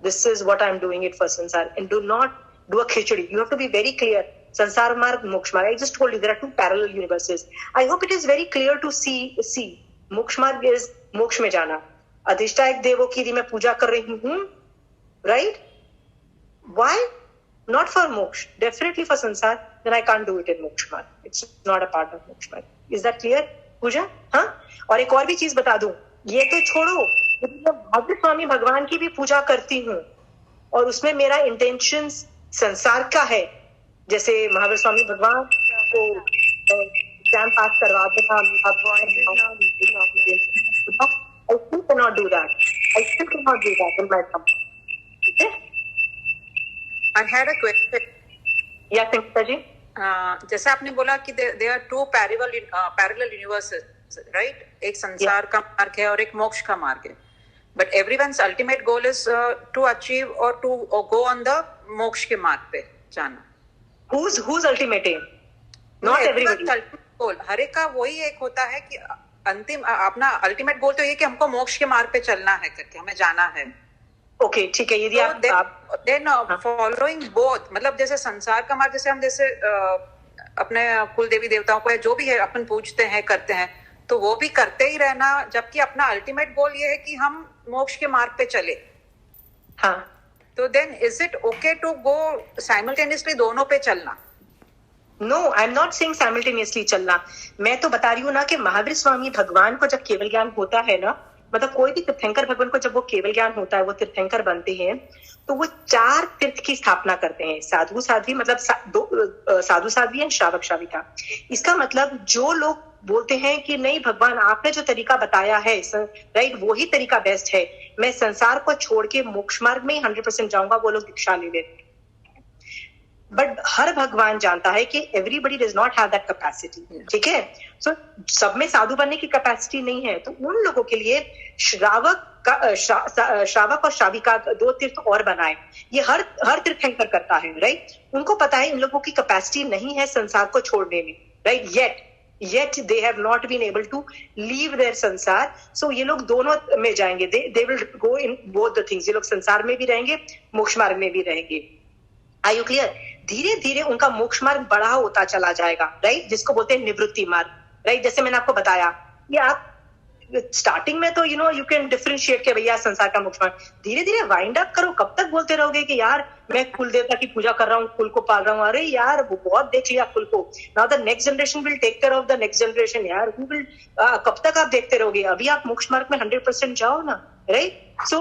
This is what I'm doing it for sansar, and do not do a khichdi. You have to be very clear. Sansar marg, moksha marg. I just told you there are 2 parallel universes. I hope it is very clear to see. Moksha marg is moksha में जाना. अधिष्ठायक देवों की यदि मैं पूजा कर रही हूँ, right? Why? Not for moksha. Definitely for sansar. Then I can't do it in moksha marg. It's not a part of moksha marg. Is that clear, पूजा? हाँ. और एक और भी चीज बता दूं. ये तो छोड़ो, मैं भाग्य स्वामी भगवान की भी पूजा करती हूँ और उसमें मेरा इंटेंशन संसार का है. जैसे महावीर स्वामी भगवान को एग्जाम पास करवा देना, I still cannot do that. I still cannot do that in my company. Okay? I had a question. Yeah, Sangeeta जी. जैसे आपने बोला कि there are 2 parallel universes, right? एक संसार का मार्ग है और एक मोक्ष का मार्ग है. But everyone's ultimate goal is to achieve or to go on the मोक्ष के मार्ग पे जाना. Who's ultimate aim? Not everybody. गोल हर एक का वही एक होता है कि अंतिम अपना अल्टीमेट गोल तो ये कि हमको मोक्ष के मार्ग पे चलना है, करके हमें जाना है. ओके, ठीक है. यदि आप देन फॉलोइंग बोथ, मतलब जैसे संसार का मार्ग, जैसे हम जैसे अपने कुल देवी देवताओं को जो भी है अपन पूजते हैं, करते हैं, तो वो भी करते ही रहना, जबकि अपना अल्टीमेट गोल ये है कि हम मोक्ष के मार्ग पे चले. हाँ. तो then is it okay to go simultaneously दोनों पे चलना? No, I am not saying simultaneously चलना. मैं तो बता रही हूँ ना कि महावीर स्वामी भगवान को जब केवल ज्ञान होता है ना, मतलब कोई भी तीर्थंकर भगवान को जब वो केवल ज्ञान होता है, वो तीर्थंकर बनते हैं, तो वो 4 तीर्थ की स्थापना करते हैं. साधु साध्वी, मतलब साधु साध्वी एंड श्रावक श्राविका. इसका मतलब जो लोग बोलते हैं कि नहीं भगवान आपने जो तरीका बताया है, राइट, वही तरीका बेस्ट है, मैं संसार को छोड़ के मोक्ष मार्ग में 100% जाऊंगा, वो लोग दीक्षा ले लेते. बट हर भगवान जानता है कि everybody does not have that capacity. ठीक है. सो सब में साधु बनने की कैपेसिटी नहीं है, तो उन लोगों के लिए श्रावक और श्राविका 2 तीर्थ और बनाए. ये हर तीर्थंकर करता है, राइट. उनको पता है इन लोगों की कैपेसिटी नहीं है संसार को छोड़ने में, right. yet they have not been able to leave their sansar. So ये लोग दोनों में जाएंगे. They will go in both the things. ये लोग संसार में भी रहेंगे, मोक्ष मार्ग में भी रहेंगे. Are you clear? धीरे धीरे उनका मोक्ष मार्ग बड़ा होता चला जाएगा, राइट, जिसको बोलते हैं निवृत्ति मार्ग, राइट? जैसे मैंने आपको बताया कि आप स्टार्टिंग में तो यू कैन डिफरेंशिएट के भैया संसार का मोक्ष मार्ग, धीरे धीरे वाइंड अप करो। कब तक बोलते रहोगे कि यार मैं कुल देवता की पूजा कर रहा हूँ, कुल को पाल रहा हूँ? अरे यार वो बहुत देख लिया कुल को, now the next generation will take care of the next generation यार, हु विल, कब तक आप देखते रहोगे? अभी आप मोक्ष मार्ग में 100% जाओ ना, राइट? सो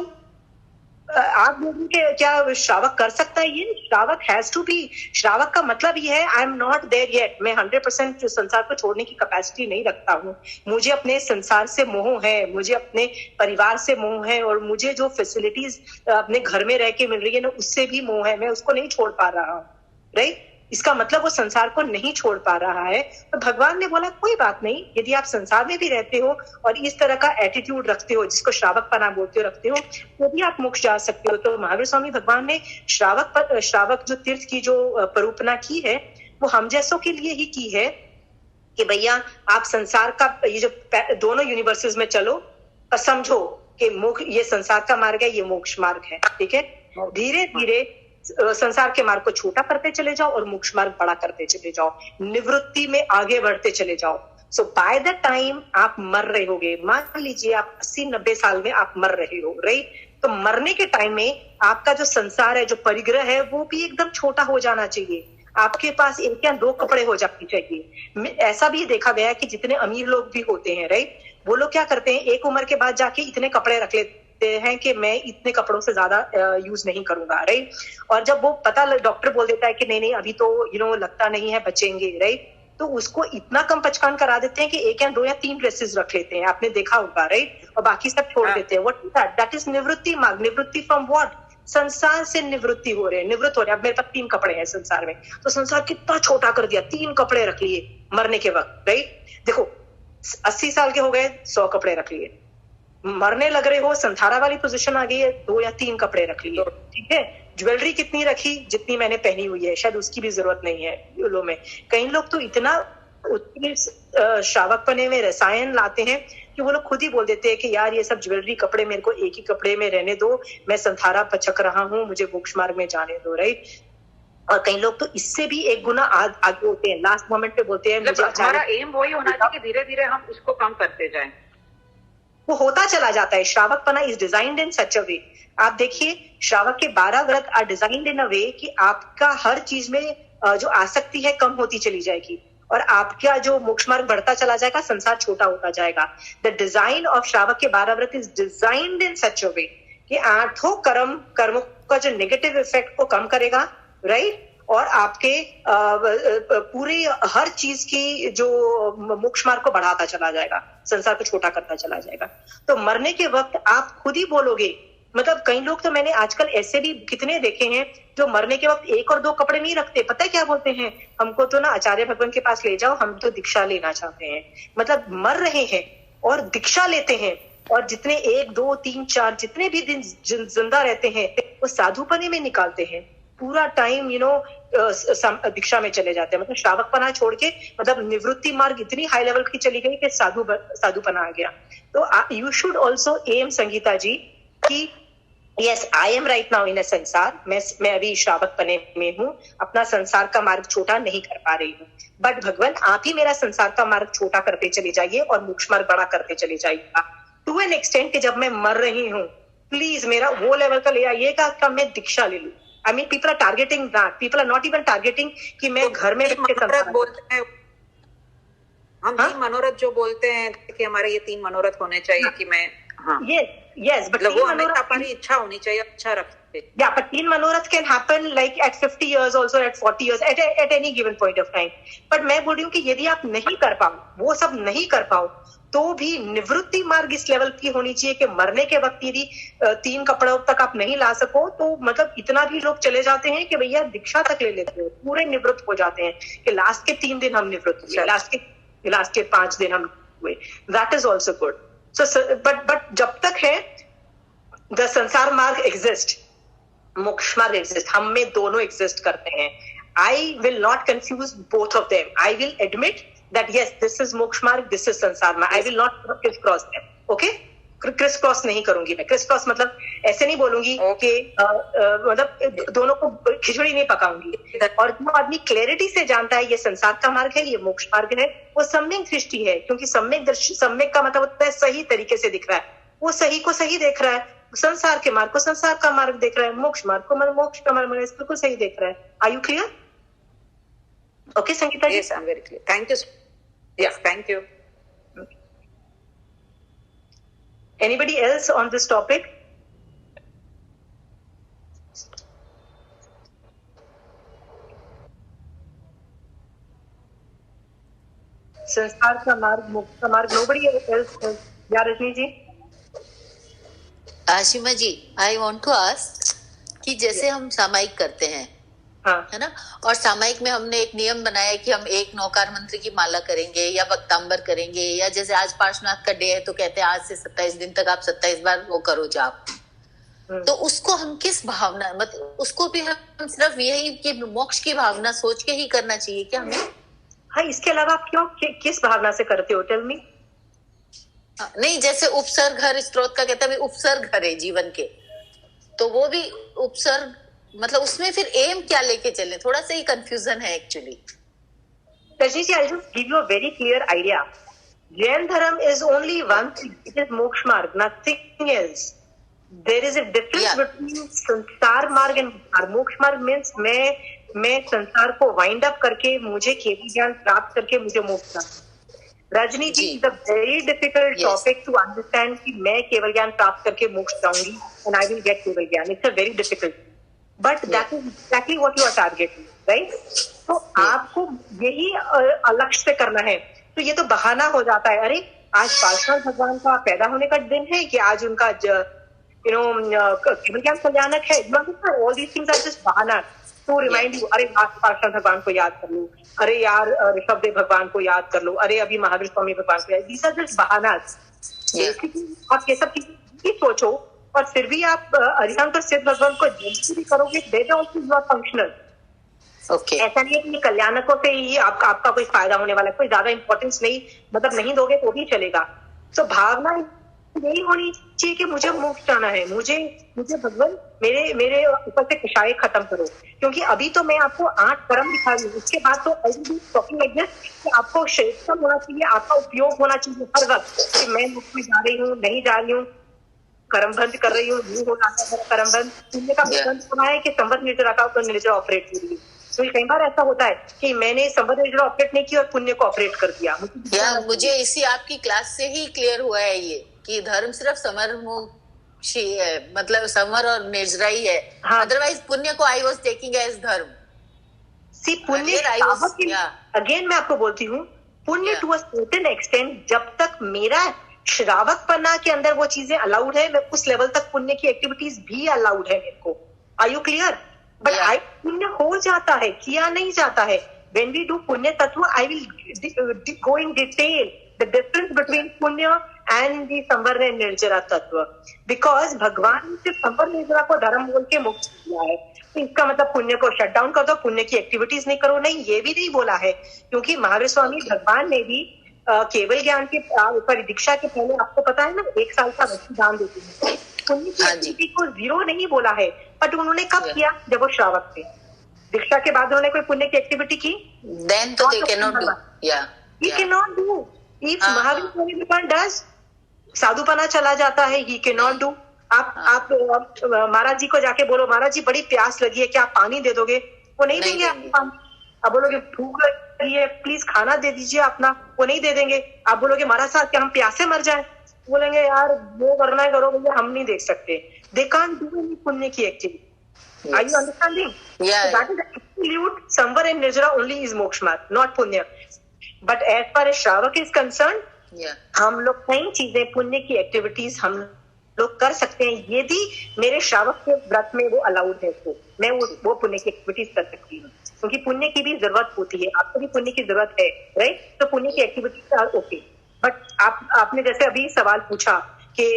आप बोलिए कि क्या श्रावक कर सकता है ये? श्रावक हैज टू बी, श्रावक का मतलब ये है I am not there yet, मैं 100% संसार को छोड़ने की कैपेसिटी नहीं रखता हूँ, मुझे अपने संसार से मोह है, मुझे अपने परिवार से मोह है, और मुझे जो फैसिलिटीज अपने घर में रह के मिल रही है ना उससे भी मोह है, मैं उसको नहीं छोड़ पा रहा हूँ, राइट? इसका मतलब वो संसार को नहीं छोड़ पा रहा है। तो भगवान ने बोला कोई बात नहीं, यदि आप संसार में भी रहते हो और इस तरह का एटीट्यूड रखते हो, जिसको श्रावक पना बोलते हो, रखते हो, तो भी आप मोक्ष जा सकते हो। तो महावीर स्वामी भगवान ने श्रावक जो तीर्थ की जो परूपना की है वो हम जैसों के लिए ही की है कि भैया आप संसार का ये जो दोनों यूनिवर्सेस में चलो, समझो कि ये संसार का मार्ग है, ये मोक्ष मार्ग है, ठीक है? धीरे धीरे संसार के मार्ग को छोटा करते चले जाओ और मोक्ष मार्ग बड़ा करते चले जाओ, निवृत्ति में आगे बढ़ते चले जाओ। सो बाय द टाइम आप मर रहे होगे, मान लीजिए आप 80-90 साल में आप मर रहे हो, राइट? तो मरने के टाइम में आपका जो संसार है, जो परिग्रह है, वो भी एकदम छोटा हो जाना चाहिए। आपके पास 1 या 2 कपड़े हो जाने चाहिए। ऐसा भी देखा गया है कि जितने अमीर लोग भी होते हैं, राइट, वो लोग क्या करते हैं, एक उम्र के बाद जाके इतने कपड़े रख लेते हैं कि मैं इतने कपड़ों से ज्यादा यूज नहीं करूंगा, राइट? और जब वो डॉक्टर बोल देता है कि नहीं अभी तो लगता नहीं है बचेंगे, राइट, तो उसको इतना कम पचकान करा देते हैं कि 1 या 2 या 3 ड्रेसेस रख लेते हैं, आपने देखा होगा, राइट? और बाकी सब छोड़ देते हैं। What is that? That is निवृत्ति मार्ग। निवृत्ति फ्रॉम व्हाट? संसार से निवृत्ति हो रहे हैं, निवृत्त हो रहे हैं। अब मेरे पास 3 कपड़े हैं संसार में, तो संसार कितना छोटा कर दिया, 3 कपड़े रख लिए मरने के वक्त, राइट? देखो 80 साल के हो गए, 100 कपड़े रख लिए, मरने लग रहे हो, संथारा वाली पोजीशन आ गई है, 2 या 3 कपड़े रख लिए, ठीक है? ज्वेलरी कितनी रखी? जितनी मैंने पहनी हुई है, शायद उसकी भी जरूरत नहीं है लो में। कई लोग तो इतना श्रावकपने में रसायन लाते हैं कि वो लोग खुद ही बोल देते हैं कि यार ये सब ज्वेलरी कपड़े मेरे को एक ही कपड़े में रहने दो, मैं संथारा पचक रहा हूँ, मुझे मोक्ष मार्ग में जाने दो, राइट? और कई लोग तो इससे भी एक गुना आगे होते हैं, लास्ट मोमेंट पे बोलते हैं मुझे हमारा एम वही होना चाहिए कि धीरे धीरे हम उसको कम करते जाएं। वो होता चला जाता है। श्रावकपना इज डिजाइन्ड इन सच अ वे, आप देखिए श्रावक के 12 व्रत आर डिजाइन्ड इन अ वे कि आपका हर चीज में जो आसक्ति है कम होती चली जाएगी और आपका जो मोक्ष मार्ग बढ़ता चला जाएगा, संसार छोटा होता जाएगा। द डिजाइन ऑफ श्रावक के 12 व्रत इज डिजाइन्ड इन सच अ वे कि 8 कर्मों का जो नेगेटिव इफेक्ट को कम करेगा, राइट? और आपके पूरी हर चीज की जो मोक्ष मार्ग को बढ़ाता चला जाएगा, संसार को छोटा करता चला जाएगा। तो मरने के वक्त आप खुद ही बोलोगे, मतलब कई लोग तो मैंने आजकल ऐसे भी कितने देखे हैं जो मरने के वक्त 1 और 2 कपड़े नहीं रखते। पता है क्या बोलते हैं? हमको तो ना आचार्य भगवान के पास ले जाओ, हम तो दीक्षा लेना चाहते हैं। मतलब मर रहे हैं और दीक्षा लेते हैं, और जितने 1, 2, 3, 4 जितने भी दिन जिंदा रहते हैं वो साधुपने में निकालते हैं, पूरा टाइम दीक्षा में चले जाते हैं। मतलब श्रावकपना छोड़ के मतलब निवृत्ति मार्ग इतनी हाई लेवल की चली गई कि साधुपना आ गया। तो you should also um, Sangeeta ji, कि yes I am right now in a sansar, मैं अभी श्रावकपने में हूँ, अपना संसार का मार्ग छोटा नहीं कर पा रही हूँ, बट भगवान आप ही मेरा संसार का मार्ग छोटा करते चले जाइए और मोक्ष मार्ग बड़ा करते चले जाइएगा टू एन एक्सटेंट कि जब मैं मर रही हूँ प्लीज मेरा वो लेवल का ले आइएगा मैं दीक्षा ले लूं। I mean, people are targeting that. People are not even targeting कि मैं घर में मनोरथ बोलते हैं, हम 3 मनोरथ जो बोलते हैं कि हमारे ये 3 मनोरथ होने चाहिए कि मैं yes, but वो हमारी इच्छा होनी चाहिए, अच्छा रखते। Yeah, but 3 मनोरथ can happen like at 50 years also, at 40 years, at any given point of time. But मैं बोल रही हूँ कि यदि आप नहीं कर पाओ, वो सब नहीं कर पाओ, तो भी निवृत्ति मार्ग इस लेवल की होनी चाहिए कि मरने के वक्त यदि 3 कपड़ों तक आप नहीं ला सको तो मतलब इतना भी लोग चले जाते हैं कि भैया दीक्षा तक ले लेते हो, पूरे निवृत्त हो जाते हैं कि लास्ट के 3 दिन हम निवृत्त हुए, लास्ट के 5 दिन हम हुए। That is also good. So but जब तक है द संसार मार्ग एग्जिस्ट, मोक्ष मार्ग एग्जिस्ट, हम में दोनों एग्जिस्ट करते हैं। I will not confuse both of them. I will admit that yes, this is moksha marg, this is sansar marg. I will not cross them. Okay? Criss cross नहीं करूंगी मैं। क्रिस क्रॉस मतलब ऐसे नहीं बोलूंगी कि मतलब दोनों को खिचड़ी नहीं पकाऊंगी। और जो आदमी क्लैरिटी से जानता है ये संसार का मार्ग है, ये मोक्ष मार्ग है, वो सम्यक दृष्टि है, क्योंकि सम्यक का मतलब होता है सही तरीके से दिख रहा है, वो सही को सही देख रहा है, संसार के मार्ग को संसार का मार्ग देख रहा है, मोक्ष मार्ग को मोक्ष का मार्ग बिल्कुल सही देख रहा है। Are you clear? Okay Sangeeta ji? Yes, I'm very clear. Thank you. Yes, thank you. Anybody else on this topic? संसार का मार्ग, मोक्ष का मार्ग, nobody else? या रजनी जी? आशिमा जी, आई वांट टू आस्क कि जैसे हम सामायिक करते हैं, हाँ, है ना, और सामायिक में हमने एक नियम बनाया कि हम एक नौकार मंत्र की माला करेंगे या वक्तांबर करेंगे, या जैसे आज पार्श्वनाथ का डे है तो कहते हैं आज से 27 दिन तक आप 27 बार वो करो जाप। तो उसको हम किस भावना, मतलब उसको भी हम सिर्फ यही कि मोक्ष की भावना सोच के ही करना चाहिए क्या हमें? हाँ, इसके अलावा आप क्यों किस भावना से करते हो? Tell me. नहीं, जैसे उपसर्ग हर स्त्रोत का कहता है उपसर्ग हर है जीवन के, तो वो भी उपसर्ग मतलब उसमें फिर एम क्या लेके चले, थोड़ा सा ही कंफ्यूजन है actually. Rajni ji, I just give you a very clear idea. Jain dharma is only one thing, it is मोक्ष marg, nothing else. There is a difference between sansar marg and मोक्ष मार्ग। मीन्स मैं संसार को वाइंड अप करके मुझे केवल ज्ञान प्राप्त करके मुझे मोक्ष। Rajni ji, is a very difficult topic to understand कि मैं केवल ज्ञान प्राप्त करके मोक्ष जाऊंगी एंड आई विल गेट केवल ज्ञान। It's a very difficult, but that is exactly what you are targeting, right? तो आपको यही लक्ष्य से करना है। तो ये तो बहाना हो जाता है, अरे आज पार्श्वनाथ भगवान का पैदा होने का दिन है कि आज उनका केवल ज्ञान कल्याणक है। All these things are just बहाना टू रिमाइंड यू, अरे आज पार्श्वनाथ भगवान को याद कर लो, अरे यार ऋषभदेव भगवान को याद कर लो, अरे अभी महावीर स्वामी भगवान को याद। दीज आर जस्ट बहानास। आप ये सब चीजें सोचो और फिर भी आप अरिहंत और सिद्ध भगवान को जल्दी भी करोगे, that also is not functional. Okay, ऐसा नहीं है कि कल्याणकों से ही आपका कोई फायदा होने वाला है, कोई ज्यादा इंपॉर्टेंस नहीं, मतलब नहीं दोगे तो भी चलेगा। तो भावना यही होनी चाहिए कि मुझे मोक्ष जाना है, मुझे भगवान मेरे ऊपर से कषाय खत्म करो। क्योंकि अभी तो मैं आपको 8 कर्म दिखा रही हूँ, उसके बाद तो टॉकिंग लाइक दिस कि आपको श्रेष्ठतम होना चाहिए, आपका उपयोग होना चाहिए हर वक्त कि मैं मोक्ष में जा रही हूँ, नहीं जा रही हूँ, कर्म बंद कर रही हूँ, नहीं हो रहा है कर्म बंद। पुण्य का बंद होना है कि संवत निर्जरा का निर्जरा ऑपरेट कर रही है। तो कई बार ऐसा होता है कि मैंने संवत निर्जरा ऑपरेट नहीं किया और पुण्य को ऑपरेट कर दिया। मुझे इसी आपकी क्लास से ही क्लियर हुआ है ये कि धर्म सिर्फ समरमोक्षी है, मतलब समर और निर्जरा ही है। अदरवाइज पुण्य को आई वाज टेकिंग एज धर्म। सी पुण्य अगेन मैं आपको बोलती हूँ, पुण्य टू अ सर्टेन एक्सटेंट, जब तक मेरा श्रावक पन्ना के अंदर वो चीजें अलाउड है, मैं उस लेवल तक पुण्य की एक्टिविटीज भी अलाउड है मेरे को। Are you clear? But I पुण्य हो जाता है, किया नहीं जाता है। व्हेन वी डू पुण्य तत्व, I will go in detail the difference between पुण्य एंड दी संवर्ण निर्जरा तत्व, बिकॉज भगवान ने सिर्फ संवर्ण निर्जरा को धर्म बोल के मुक्त किया है। तो इसका मतलब पुण्य को शट डाउन कर दो, पुण्य की एक्टिविटीज नहीं करो, नहीं, ये भी नहीं बोला है। क्योंकि महावीर स्वामी भगवान ने भी केवल ज्ञान के ऊपर दीक्षा के पहले आपको पता है ना 1 साल का दान देते हैं। पुण्य की एक्टिविटी को 0 नहीं बोला है, बट उन्होंने कब किया? जब वो श्रावक थे। दीक्षा के बाद उन्होंने कोई पुण्य की एक्टिविटी की? Then तो they cannot do. He cannot do. If Mahavir Swami भगवान does, साधुपना चला जाता है, he cannot do. आप महाराज जी को जाके बोलो, महाराज जी बड़ी प्यास लगी है, क्या आप पानी दे दोगे? वो नहीं देंगे आपको पानी। आप बोलोगे भूख लगी है, प्लीज खाना दे दीजिए अपना, वो नहीं दे देंगे। आप बोलोगे महाराज साहब क्या हम प्यासे मर जाए? बोलेंगे यार वो करना है करो भैया, हम नहीं देख सकते। दे कांट डू एनी पुण्य की एक्टिविटी। Are you understanding? That is absolute संवर एंड निर्जरा ओनली इज मोक्ष मार्ग, नॉट पुण्य। बट एज फार एज श्रावक इज कंसर्न, हम लोग कई चीजें पुण्य की एक्टिविटीज हम लोग कर सकते हैं, यदि मेरे श्रावक के व्रत में वो अलाउड है तो मैं वो पुण्य की एक्टिविटीज कर सकती हूँ। क्योंकि पुण्य की भी जरूरत होती है, आपको भी पुण्य की जरूरत है, राइट? तो पुण्य की एक्टिविटीज आर ओके। बट आपने जैसे अभी सवाल पूछा कि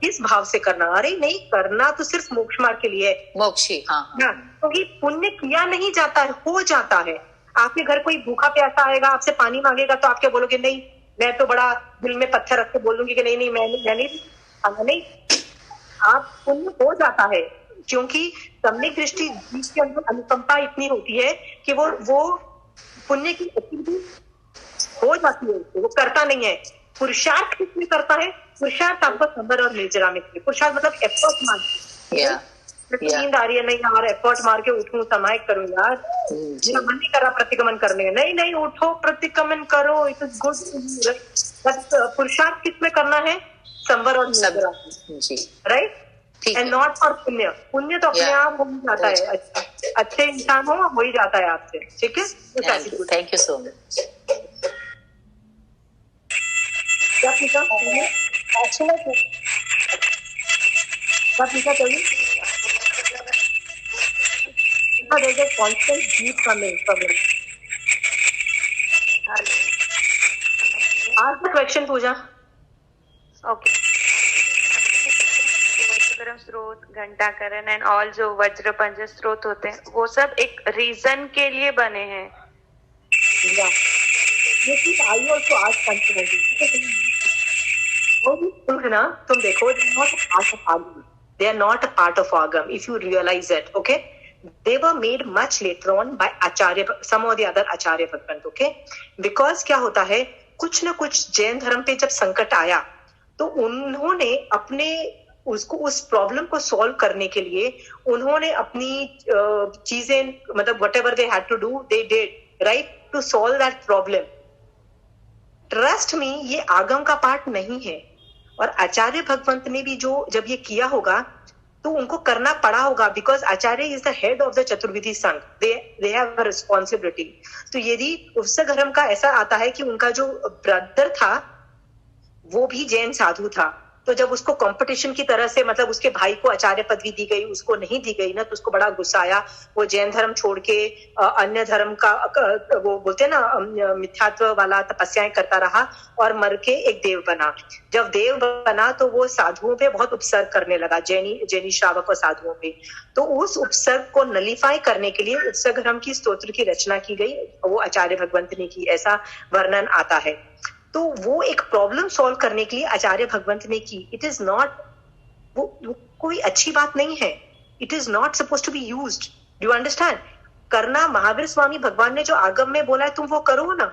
किस भाव से करना, अरे नहीं, करना तो सिर्फ मोक्ष मार्ग के लिए है, मोक्षी। क्योंकि पुण्य किया नहीं जाता है, हो जाता है। आपके घर कोई भूखा प्यासा आएगा, आपसे पानी मांगेगा, तो आप क्या बोलोगे? नहीं, मैं तो बड़ा दिल में पत्थर रख के बोल दूंगी कि नहीं मैं नहीं। नहीं, आप पुण्य हो जाता है, क्योंकि सम्यक दृष्टि जीव के अंदर अनुकंपा इतनी होती है कि वो पुण्य की एक्टिविटी हो जाती है, वो करता नहीं है। पुरुषार्थ किसमें करता है? पुरुषार्थ आपको संवर और निर्जरा में, पुरुषार्थ मतलब एफर्ट मार, नींद आ रही है, नहीं यार एफर्ट मार के उठूं, समय करूं यार, मेरा मन नहीं कर रहा प्रतिक्रमण करने का, नहीं उठो प्रतिक्रमण करो, इट इज गुड। बट पुरुषार्थ किसमें करना है? संवर और निर्जरा, राइट, एंड नॉट फॉर पुण्य। पुण्य तो अपने आप हो ही जाता है, अच्छे इंसान हो ही जाता है आपसे, ठीक है। Thank you so much. क्या पूछा चाहिए? There's a constant beat coming. Ask the question, Pooja. Okay, स्रोत, घंटाकरण एंड ऑल जो वज्र पंज स्रोत होते हैं, वो सब एक रीजन के लिए बने हैं। ये चीज आई ऑल्सो आज ना, तुम देखो, they are not a part of Agam, if you realize it, okay? They were made much later on by Acharya, some of the other Acharya Bhagwant, okay? Because क्या होता है, कुछ ना कुछ जैन धर्म पे जब संकट आया, तो उन्होंने अपने उसको, उस प्रॉब्लम को सॉल्व करने के लिए उन्होंने अपनी चीजें, मतलब whatever they had to do, they did, right, to solve that problem. Trust me, ये आगम का पार्ट नहीं है। और आचार्य भगवंत ने भी जो जब ये किया होगा तो उनको करना पड़ा होगा, because acharya is the head of the chaturvidhi sangh, they have a responsibility. तो यदि उपसघर्म का ऐसा आता है कि उनका जो ब्रदर था वो भी जैन साधु था, तो जब उसको कंपटीशन की तरह से, मतलब उसके भाई को आचार्य पदवी दी गई, उसको नहीं दी गई ना, तो उसको बड़ा गुस्सा आया। वो जैन धर्म छोड़ के अन्य धर्म का, वो बोलते हैं ना, मिथ्यात्व वाला तपस्याएं करता रहा और मर के एक देव बना। जब देव बना तो वो साधुओं पे बहुत उपसर्ग करने लगा, जैनी श्रावक और साधुओं पे। तो उस उपसर्ग को नलिफाई करने के लिए उपसर्ग धर्म की स्तोत्र की रचना की गई, वो आचार्य भगवंत ने की, ऐसा वर्णन आता है। तो वो एक प्रॉब्लम सॉल्व करने के लिए आचार्य भगवंत ने की। इट इज नॉट, वो कोई अच्छी बात नहीं है, it is not suppose to be used, do understand? करना, महावीर स्वामी भगवान ने जो आगम में बोला है तुम वो करो ना।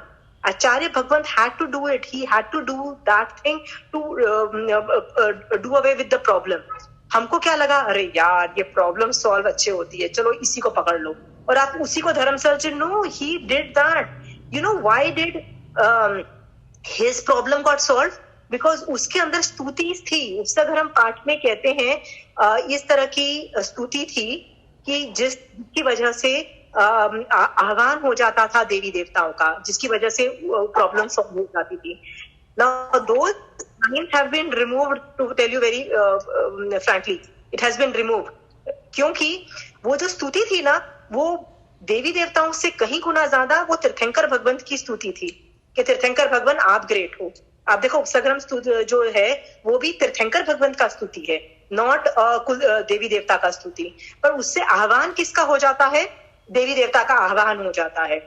आचार्य भगवंत had to do it, he had to do that thing to do away with the problem. हमको क्या लगा, अरे यार ये प्रॉब्लम सॉल्व अच्छे होती है, चलो इसी को पकड़ लो, और आप उसी को धर्म search. No, he did that. You know why did his problem got solved? Because उसके अंदर स्तुति थी। उपसघर्म पाठ में कहते हैं इस तरह की स्तुति थी कि जिसकी वजह से आह्वान हो जाता था देवी देवताओं का, जिसकी वजह से प्रॉब्लम सॉल्व हो जाती थी। Now those lines have been removed, to tell you very frankly, it has been removed, क्योंकि वो जो स्तुति थी ना, वो देवी देवताओं से कहीं गुना ज्यादा वो तीर्थंकर भगवंत की स्तुति थी कि तीर्थंकर भगवान आप ग्रेट हो। आप देखो उपसघर्म जो है वो भी तीर्थंकर भगवंत का स्तुति है, नॉट देवी देवता का स्तुति। पर उससे आह्वान किसका हो जाता है? देवी देवता का आह्वान हो जाता है,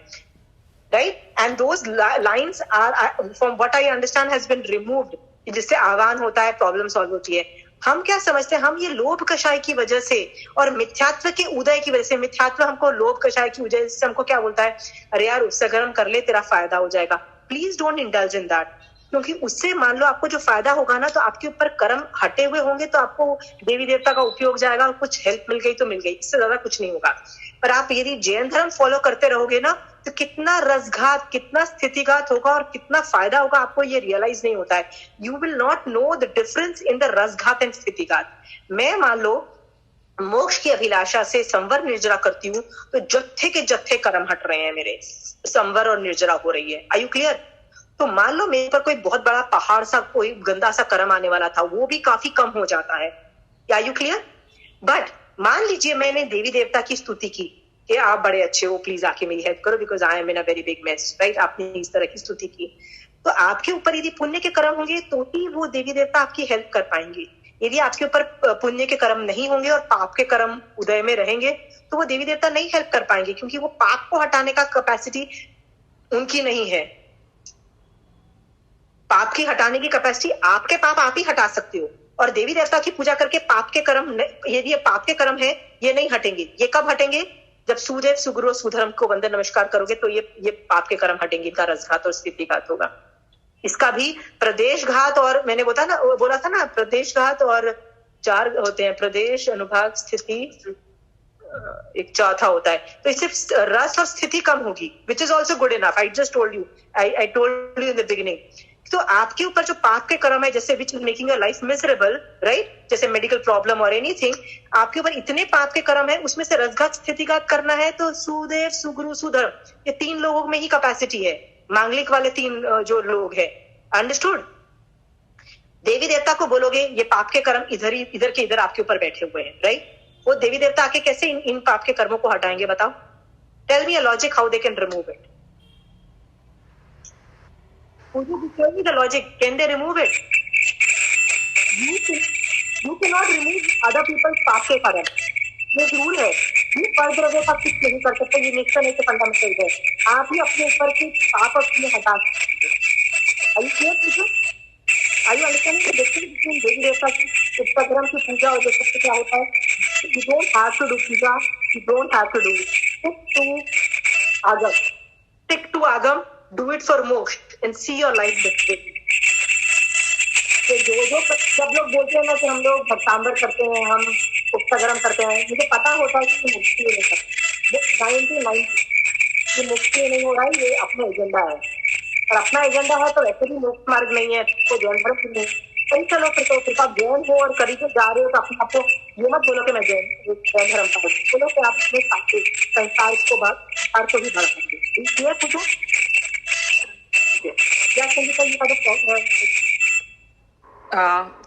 right? And those lines are, from what I understand, has been removed, जिससे आह्वान होता है, प्रॉब्लम सॉल्व होती है। हम क्या समझते हैं, हम ये लोभ कषाय की वजह से और मिथ्यात्व के उदय की वजह से, मिथ्यात्व हमको लोभ कषाय की वजह से हमको क्या बोलता है, अरे यार उपसघर्म कर ले, तेरा फायदा हो जाएगा। Please don't indulge in that, क्योंकि उससे मान लो आपको जो फायदा होगा ना, तो आपके ऊपर कर्म हटे हुए होंगे, तो आपको देवी देवता का उपयोग जाएगा, और कुछ हेल्प मिल गई तो मिल गई, इससे ज्यादा कुछ नहीं होगा। पर आप यदि जैन धर्म फॉलो करते रहोगे ना, तो कितना रसघात, कितना स्थितिघात होगा और कितना फायदा होगा, आपको ये रियलाइज नहीं होता है। You will not know the difference in the रसघात एंड स्थितिघात। मैं मान लो मोक्ष की अभिलाषा से संवर निर्जरा करती हूँ, तो जत्थे के जत्थे कर्म हट रहे हैं मेरे, संवर और निर्जरा हो रही है। Are you clear? तो मान लो मेरे पर कोई बहुत बड़ा पहाड़ सा, कोई गंदा सा कर्म आने वाला था, वो भी काफी कम हो जाता है। Are you clear? बट मान लीजिए मैंने देवी देवता की स्तुति की कि आप बड़े अच्छे हो, प्लीज आके मेरी हेल्प करो, because I am in a very big mess, right? आपने इस तरह की स्तुति की, तो आपके ऊपर यदि पुण्य के कर्म होंगे तो ही वो देवी देवता आपकी हेल्प कर पाएंगे। यदि आपके ऊपर पुण्य के कर्म नहीं होंगे और पाप के कर्म उदय में रहेंगे, तो वो देवी देवता नहीं हेल्प कर पाएंगे, क्योंकि वो पाप को हटाने का कैपेसिटी उनकी नहीं है। पाप की हटाने की कैपेसिटी, आपके पाप आप ही हटा सकते हो, और देवी देवता की पूजा करके पाप के कर्म, यदि ये पाप के कर्म है, ये नहीं हटेंगे। ये कब हटेंगे? जब सुदेव सुगुरु सुधर्म को वंदन नमस्कार करोगे तो ये पाप के कर्म हटेंगे, इनका रसघात और स्थितिघात होगा। इसका भी प्रदेश घात, और मैंने बोला था ना प्रदेश घात और 4 होते हैं, प्रदेश, अनुभाग, स्थिति, एक चौथा होता है। तो इससे रस और स्थिति कम होगी, which is also good enough. I just told you, I told you in the beginning. तो आपके ऊपर जो पाप के कर्म है, जैसे which is making your life miserable, right, जैसे मेडिकल प्रॉब्लम और एनीथिंग, आपके ऊपर इतने पाप के कर्म है, उसमें से रसघात स्थितिघात करना है तो सुदेव सुगुरु सुधर्म, ये 3 लोगों में ही कैपेसिटी है, मांगलिक वाले 3 जो लोग है। अंडरस्टूड? देवी देवता को बोलोगे ये पाप के कर्म इधर के इधर आपके ऊपर बैठे हुए हैं, राइट? वो देवी देवता आके कैसे इन पाप के कर्मों को हटाएंगे बताओ? Tell me a logic how they can remove it. Tell me the logic. Can they remove it? You cannot remove other people's पाप के कर्म। ये रूल है। ये पर द्रव्य का कुछ नहीं कर सकते। ये नेक्स्ट है फंडामेंटल है। आप ही अपने ऊपर के पाप अपने हटा सकते हैं। Are you clear, people? Are you understanding the difference between देवी देवता की उपक्रम की पूजा और जो क्या होता है? You don't have to do Puja. You don't have to do it. Stick to आगम. Stick to आगम. Do it for moksha and see your life differently. तो जो सब लोग बोलते हैं ना कि हम लोग भक्तांबर करते हैं, हम उपसगरम करते हैं, मुझे पता होता है कि मुक्ति नहीं करता। 99 ये मुक्ति नहीं हो रहा है, ये अपना एजेंडा है। और अपना एजेंडा है तो वैसे भी मोक्ष मार्ग नहीं है, तो जैन धर्म नहीं। कहीं चलो फिर आप जैन हो और करी के जा रहे हो तो अपने आपको ये मत बोलो कि मैं जैन धर्म का हूँ। बोलो कि आप अपने संसार को भी बढ़ाएंगे। क्लियर पूछो?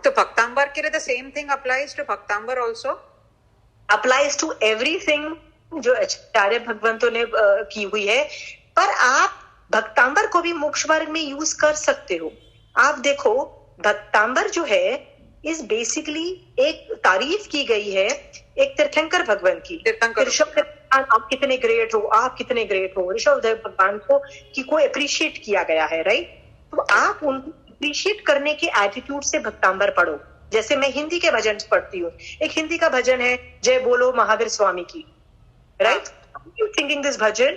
तो भक्तांबर के लिए the same thing applies to भक्तांबर also? Applies to everything जो आचार्य भगवंतों ने की हुई है। पर आप भक्तांबर को भी मोक्ष मार्ग में यूज कर सकते हो। आप देखो भक्तांबर जो है इस बेसिकली एक तारीफ की गई है एक तीर्थंकर भगवान की। आप कितने ग्रेट हो, आप कितने ग्रेट हो, ऋषभदेव भगवान को अप्रिशिएट किया गया है, राइट? तो आप उनको अप्रिशिएट करने के एटीट्यूड से भक्तांबर पढ़ो। जैसे मैं हिंदी के भजन पढ़ती हूँ, एक हिंदी का भजन है जय बोलो महावीर स्वामी की, right? You singing this bhajan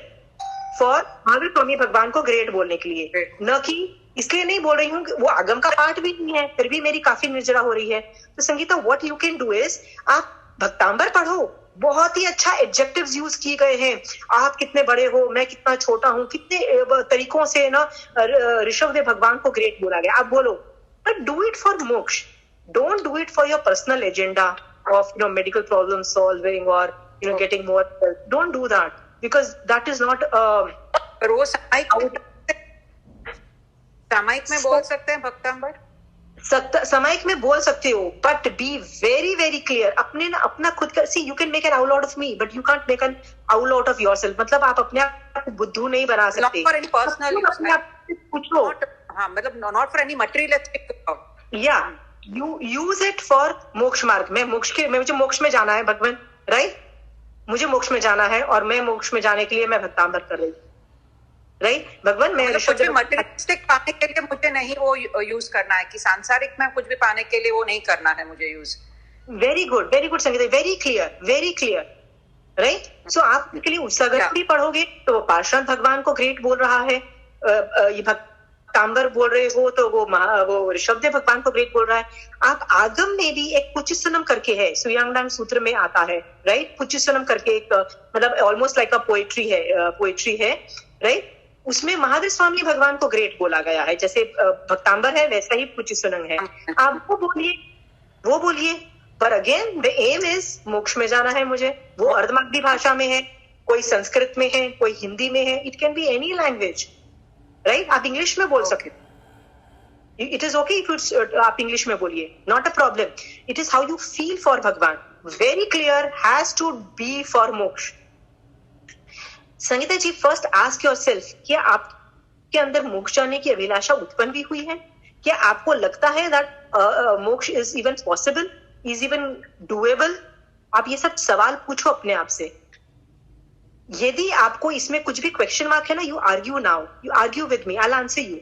for Mahavir Swami भगवान को ग्रेट बोलने के लिए, न कि इसलिए नहीं बोल रही हूँ, वो आगम का पाठ भी नहीं है, फिर भी मेरी काफी निर्जरा हो रही है। तो Sangeeta, what you can do is आप भक्तांबर पढ़ो, बहुत ही अच्छा एडजेक्टिव्स यूज किए गए हैं। आप कितने बड़े हो, मैं कितना छोटा हूँ, कितने तरीकों से ना ऋषभदेव भगवान को ग्रेट बोला गया। आप बोलो, but do it for moksha, don't do it for your personal agenda of medical problem solving और getting more help. Don't do that because that is not. रोज सामायिक में बोल सकते हैं भक्तांबर, सामायिक में बोल सकते हो, but be very very clear. अपना खुद का सी, you can make an owl out of me but you can't make an owl out of yourself. मतलब आप अपने आप को बुद्धू नहीं बना सकते। अपने आप पूछो, हाँ, मतलब नॉट फॉर एनी मटेरियलिस्टिक। या यू यूज इट फॉर मोक्ष मार्ग में। मुझे मोक्ष में जाना है भगवान, राइट? मुझे मोक्ष में जाना है और मैं मोक्ष में जाने के लिए मैं भक्तांबर कर रही हूँ, राइट? भगवान मैं कुछ भी मटेरियलिस्टिक पाने के लिए मुझे नहीं वो यूज करना है, कि सांसारिक में कुछ भी पाने के लिए वो नहीं करना है मुझे use. Very good Sangeeta, very clear, right? So आप के लिए उत्सर्ग भी पढ़ोगे तो वो पार्षद भगवान को ग्रेट बोल रहा है, ये भक्तांबर बोल रहे हो तो वो ऋषभदेव भगवान को ग्रेट बोल रहा है। आप आगम में भी एक पुचिसनम करके है, सुयांगडांग सूत्र में आता है, राइट? पुचिसनम करके एक मतलब ऑलमोस्ट लाइक अ पोएट्री है, राइट? उसमें महावीर स्वामी भगवान को ग्रेट बोला गया है। जैसे भक्तांबर है वैसा ही पुचिसनम है। आप वो बोलिए, पर अगेन द एम इज मोक्ष में जाना है मुझे। वो अर्धमागधी भाषा में है, कोई संस्कृत में है, कोई हिंदी में है, it can be any language, right? आप इंग्लिश में बोल सकते, इट इज ओके इफ आप इंग्लिश में बोलिए, not a problem. It is how you feel for Bhagwan, very clear, has to be for moksha. Sangeeta ji, first ask yourself, क्या आपके अंदर मोक्ष जाने की अभिलाषा उत्पन्न भी हुई है? क्या आपको लगता है दैट मोक्ष is even possible, is even doable? आप ये सब सवाल पूछो अपने आप से। यदि आपको इसमें कुछ भी क्वेश्चन मार्क है ना, you argue now, you argue with me, I will answer you,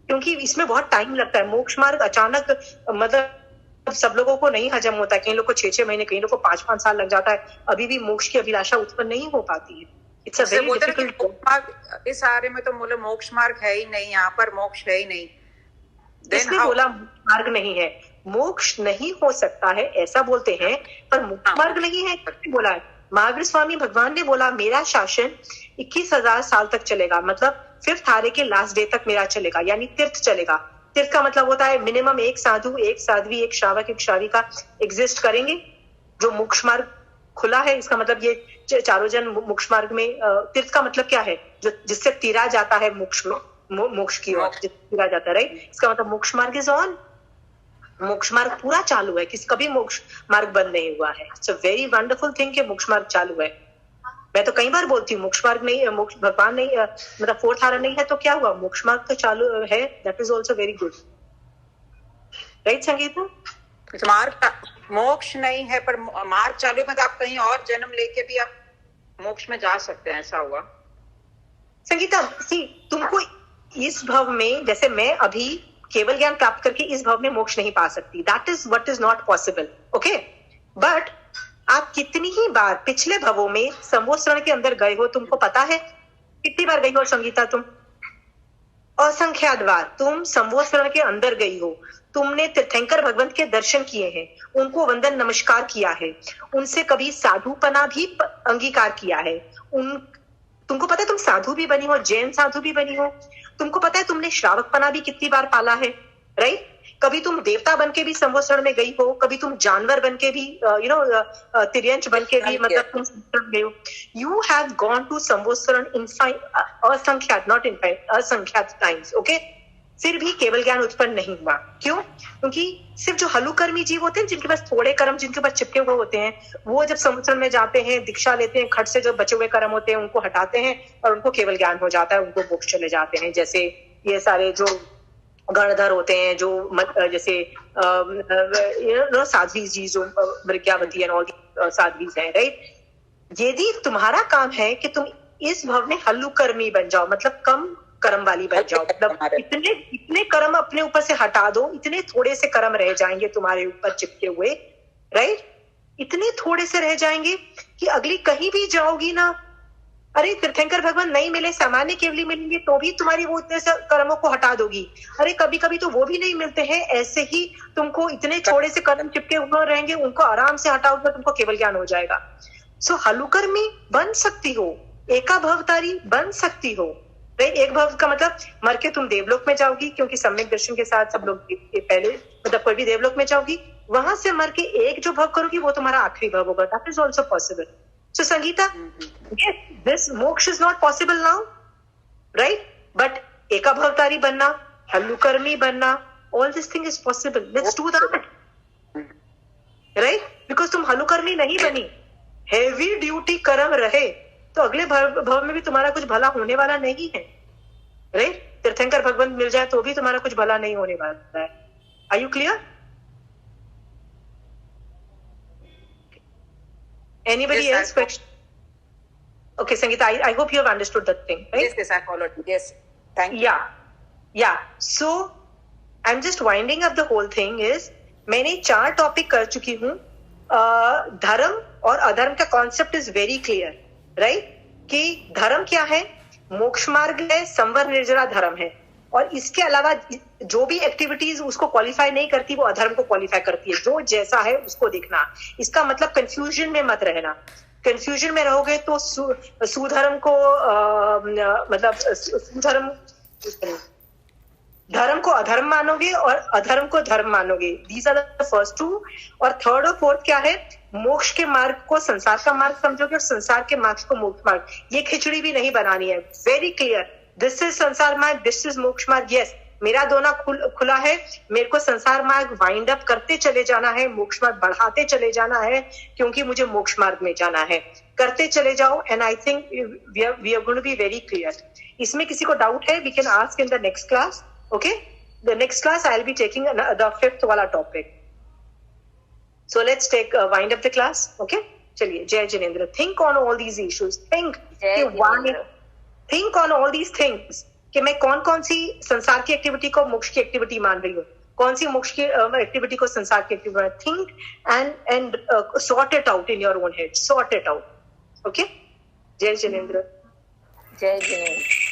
क्योंकि इसमें बहुत टाइम लगता है। मोक्ष मार्ग अचानक मतलब सब लोगों को नहीं हजम होता, कई लोग को 6-6 महीने, कई लोग को 5-5 साल लग जाता है, अभी भी मोक्ष की अभिलाषा उत्पन्न नहीं हो पाती है। It's a very difficult. इस आर्य में तो मोक्ष मार्ग है ही नहीं, यहाँ पर मोक्ष है ही नहीं। इसने बोला मार्ग नहीं है, मोक्ष नहीं हो सकता है ऐसा बोलते हैं, पर मोक्ष मार्ग नहीं है बोला है। महावीर स्वामी भगवान ने बोला मेरा शासन 21,000 साल तक चलेगा, मतलब 5th आर्य के लास्ट डे तक मेरा चलेगा, यानी तीर्थ चलेगा। तीर्थ का मतलब होता है मिनिमम एक साधु, एक साध्वी, एक श्रावक, एक श्राविका एग्जिस्ट करेंगे जो मोक्ष मार्ग खुला है। इसका मतलब ये चारों जन मोक्ष मार्ग में, तीर्थ का मतलब क्या है, जो जिससे तीरा जाता है मोक्ष में, मोक्ष की ओर तीरा जाता है, राइट। इसका मतलब मोक्ष मार्ग इज ऑन, मोक्ष मार्ग पूरा चालू है, किसी कभी मोक्ष मार्ग बंद नहीं हुआ है। It's a very wonderful thing कि मोक्ष मार्ग चालू है। मैं तो कई बार बोलती हूँ मोक्ष मार्ग नहीं, मोक्ष भगवान नहीं, मतलब 4th आर्य नहीं है तो क्या हुआ, मोक्ष मार्ग तो चालू है। That is also very good, right Sangeeta. मार्ग मोक्ष नहीं है पर मार्ग चालू है, आप कहीं और जन्म लेके भी आप मोक्ष में जा सकते हैं, ऐसा हुआ संगीता। तुमको इस भव में, जैसे मैं अभी केवल ज्ञान प्राप्त करके इस भव में मोक्ष नहीं पा सकती, that is what is not possible, okay. But आप कितनी ही बार पिछले भवों में संवत्सरण के अंदर गए हो, तुमको पता है कितनी बार गई हो संगीता तुम? असंख्यात बार तुम संवत्सरण के अंदर गई हो। तुमने तीर्थंकर भगवंत के दर्शन किए हैं, उनको वंदन नमस्कार किया है, उनसे कभी साधुपना भी अंगीकार किया है। तुमको पता है तुम साधु भी बनी हो, जैन साधु भी बनी हो। तुमको पता है तुमने श्रावकपना भी कितनी बार पाला है, राइट। कभी तुम देवता बन के भी संवत्सरण में गई हो, कभी तुम जानवर बन के भी तिर्यंच बन के भी, मतलब तुम संवत्सरण गए हो। यू हैव गॉन टू संवत्सरण इन असंख्यात, नॉट इन असंख्यात टाइम्स, ओके। फिर भी केवल ज्ञान उत्पन्न नहीं हुआ, क्यों? क्योंकि सिर्फ जो हलुकर्मी जीव होते हैं, जिनके पास थोड़े कर्म, जिनके पास चिपके हुए होते हैं, वो जब संवत्सरण में जाते हैं, दीक्षा लेते हैं, खट से जो बचे हुए कर्म होते हैं उनको हटाते हैं और उनको केवल ज्ञान हो जाता है, उनको मोक्ष चले जाते हैं। जैसे ये सारे जो गणधर होते हैं, जो जैसे साध्वी जी, जो मृग्यावती एंड ऑल साध्वीज हैं, राइट। यदि तुम्हारा काम है कि तुम इस भव में हल्लुकर्मी बन जाओ, मतलब कम कर्म वाली बन जाओ, मतलब इतने कर्म अपने ऊपर से हटा दो, इतने थोड़े से कर्म रह जाएंगे तुम्हारे ऊपर चिपके हुए, राइट। इतने थोड़े से रह जाएंगे कि अगली कहीं भी जाओगी ना, अरे तीर्थंकर भगवान नहीं मिले, सामान्य केवली मिलेंगे तो भी तुम्हारी वो इतने से कर्मों को हटा दोगी। अरे कभी कभी तो वो भी नहीं मिलते हैं, ऐसे ही तुमको इतने थोड़े से कर्म चिपके हुए रहेंगे, उनको आराम से हटाओगे, तुमको केवल ज्ञान हो जाएगा। सो हलुकर्मी बन सकती हो, एका भवतारी बन सकती हो, राइट। एक भव का मतलब मर के तुम देवलोक में जाओगी, क्योंकि सम्यक दर्शन के साथ सब लोग पहले, मतलब कोई भी देवलोक में जाओगी, वहां से मर के एक जो भव करोगी वो तुम्हारा आखिरी भव होगा। That is also possible. So Sangeeta, yes, this moksha is not possible now, right? But eka bhavtari banna, hallukarmi banna, all this thing is possible. Let's do that, right? Because तुम hallukarmi नहीं बनी, heavy duty कर्म रहे, तो अगले भव में भी तुम्हारा कुछ भला होने वाला नहीं है, right? तीर्थंकर भगवान मिल जाए तो भी तुम्हारा कुछ भला नहीं होने वाला है। Are you clear? Anybody else question? Okay, Sangeeta, I hope you have understood that thing, right? Yes, I followed. Yes, thank you. Yeah. So, I'm just winding up the whole thing is, मैंने 4 topic कर चुकी हूँ। धर्म और अधर्म का concept is very clear, right. कि धर्म क्या है, मोक्ष मार्ग है, संवर निर्जरा धर्म है, और इसके अलावा जो भी एक्टिविटीज उसको क्वालिफाई नहीं करती वो अधर्म को क्वालिफाई करती है। जो जैसा है उसको देखना। इसका मतलब कंफ्यूजन में मत रहना। कंफ्यूजन में रहोगे तो सुधर्म को मतलब सुधर्म, धर्म को अधर्म मानोगे और अधर्म को धर्म मानोगे। These are the first 2। और 3rd और 4th क्या है, मोक्ष के मार्ग को संसार का मार्ग समझोगे और संसार के मार्ग को मोक्ष मार्ग। ये खिचड़ी भी नहीं बनानी है, वेरी क्लियर। दिस इज संसार मार्ग, दिस इज मोक्ष मार्ग। यस, मेरा दोना खुला है, मेरे को संसार मार्ग वाइंड अप करते चले जाना है, मोक्ष मार्ग बढ़ाते चले जाना है, क्योंकि मुझे मोक्ष मार्ग में जाना है। करते चले जाओ, and I think we are going to be very clear. इसमें किसी को डाउट है, we can ask in the next class, okay. The next class I will be taking the 5th वाला topic. So let's take wind up the class, okay. चलिए, जय जिनेंद्र। Think on all these issues, think on all these things कि मैं कौन कौन सी संसार की एक्टिविटी को मोक्ष की एक्टिविटी मान रही हूँ, कौन सी मोक्ष की एक्टिविटी को संसार की activity, think and sort it out in your own head, sort it out. Okay. जय जिनेंद्र. जय जिनेंद्र.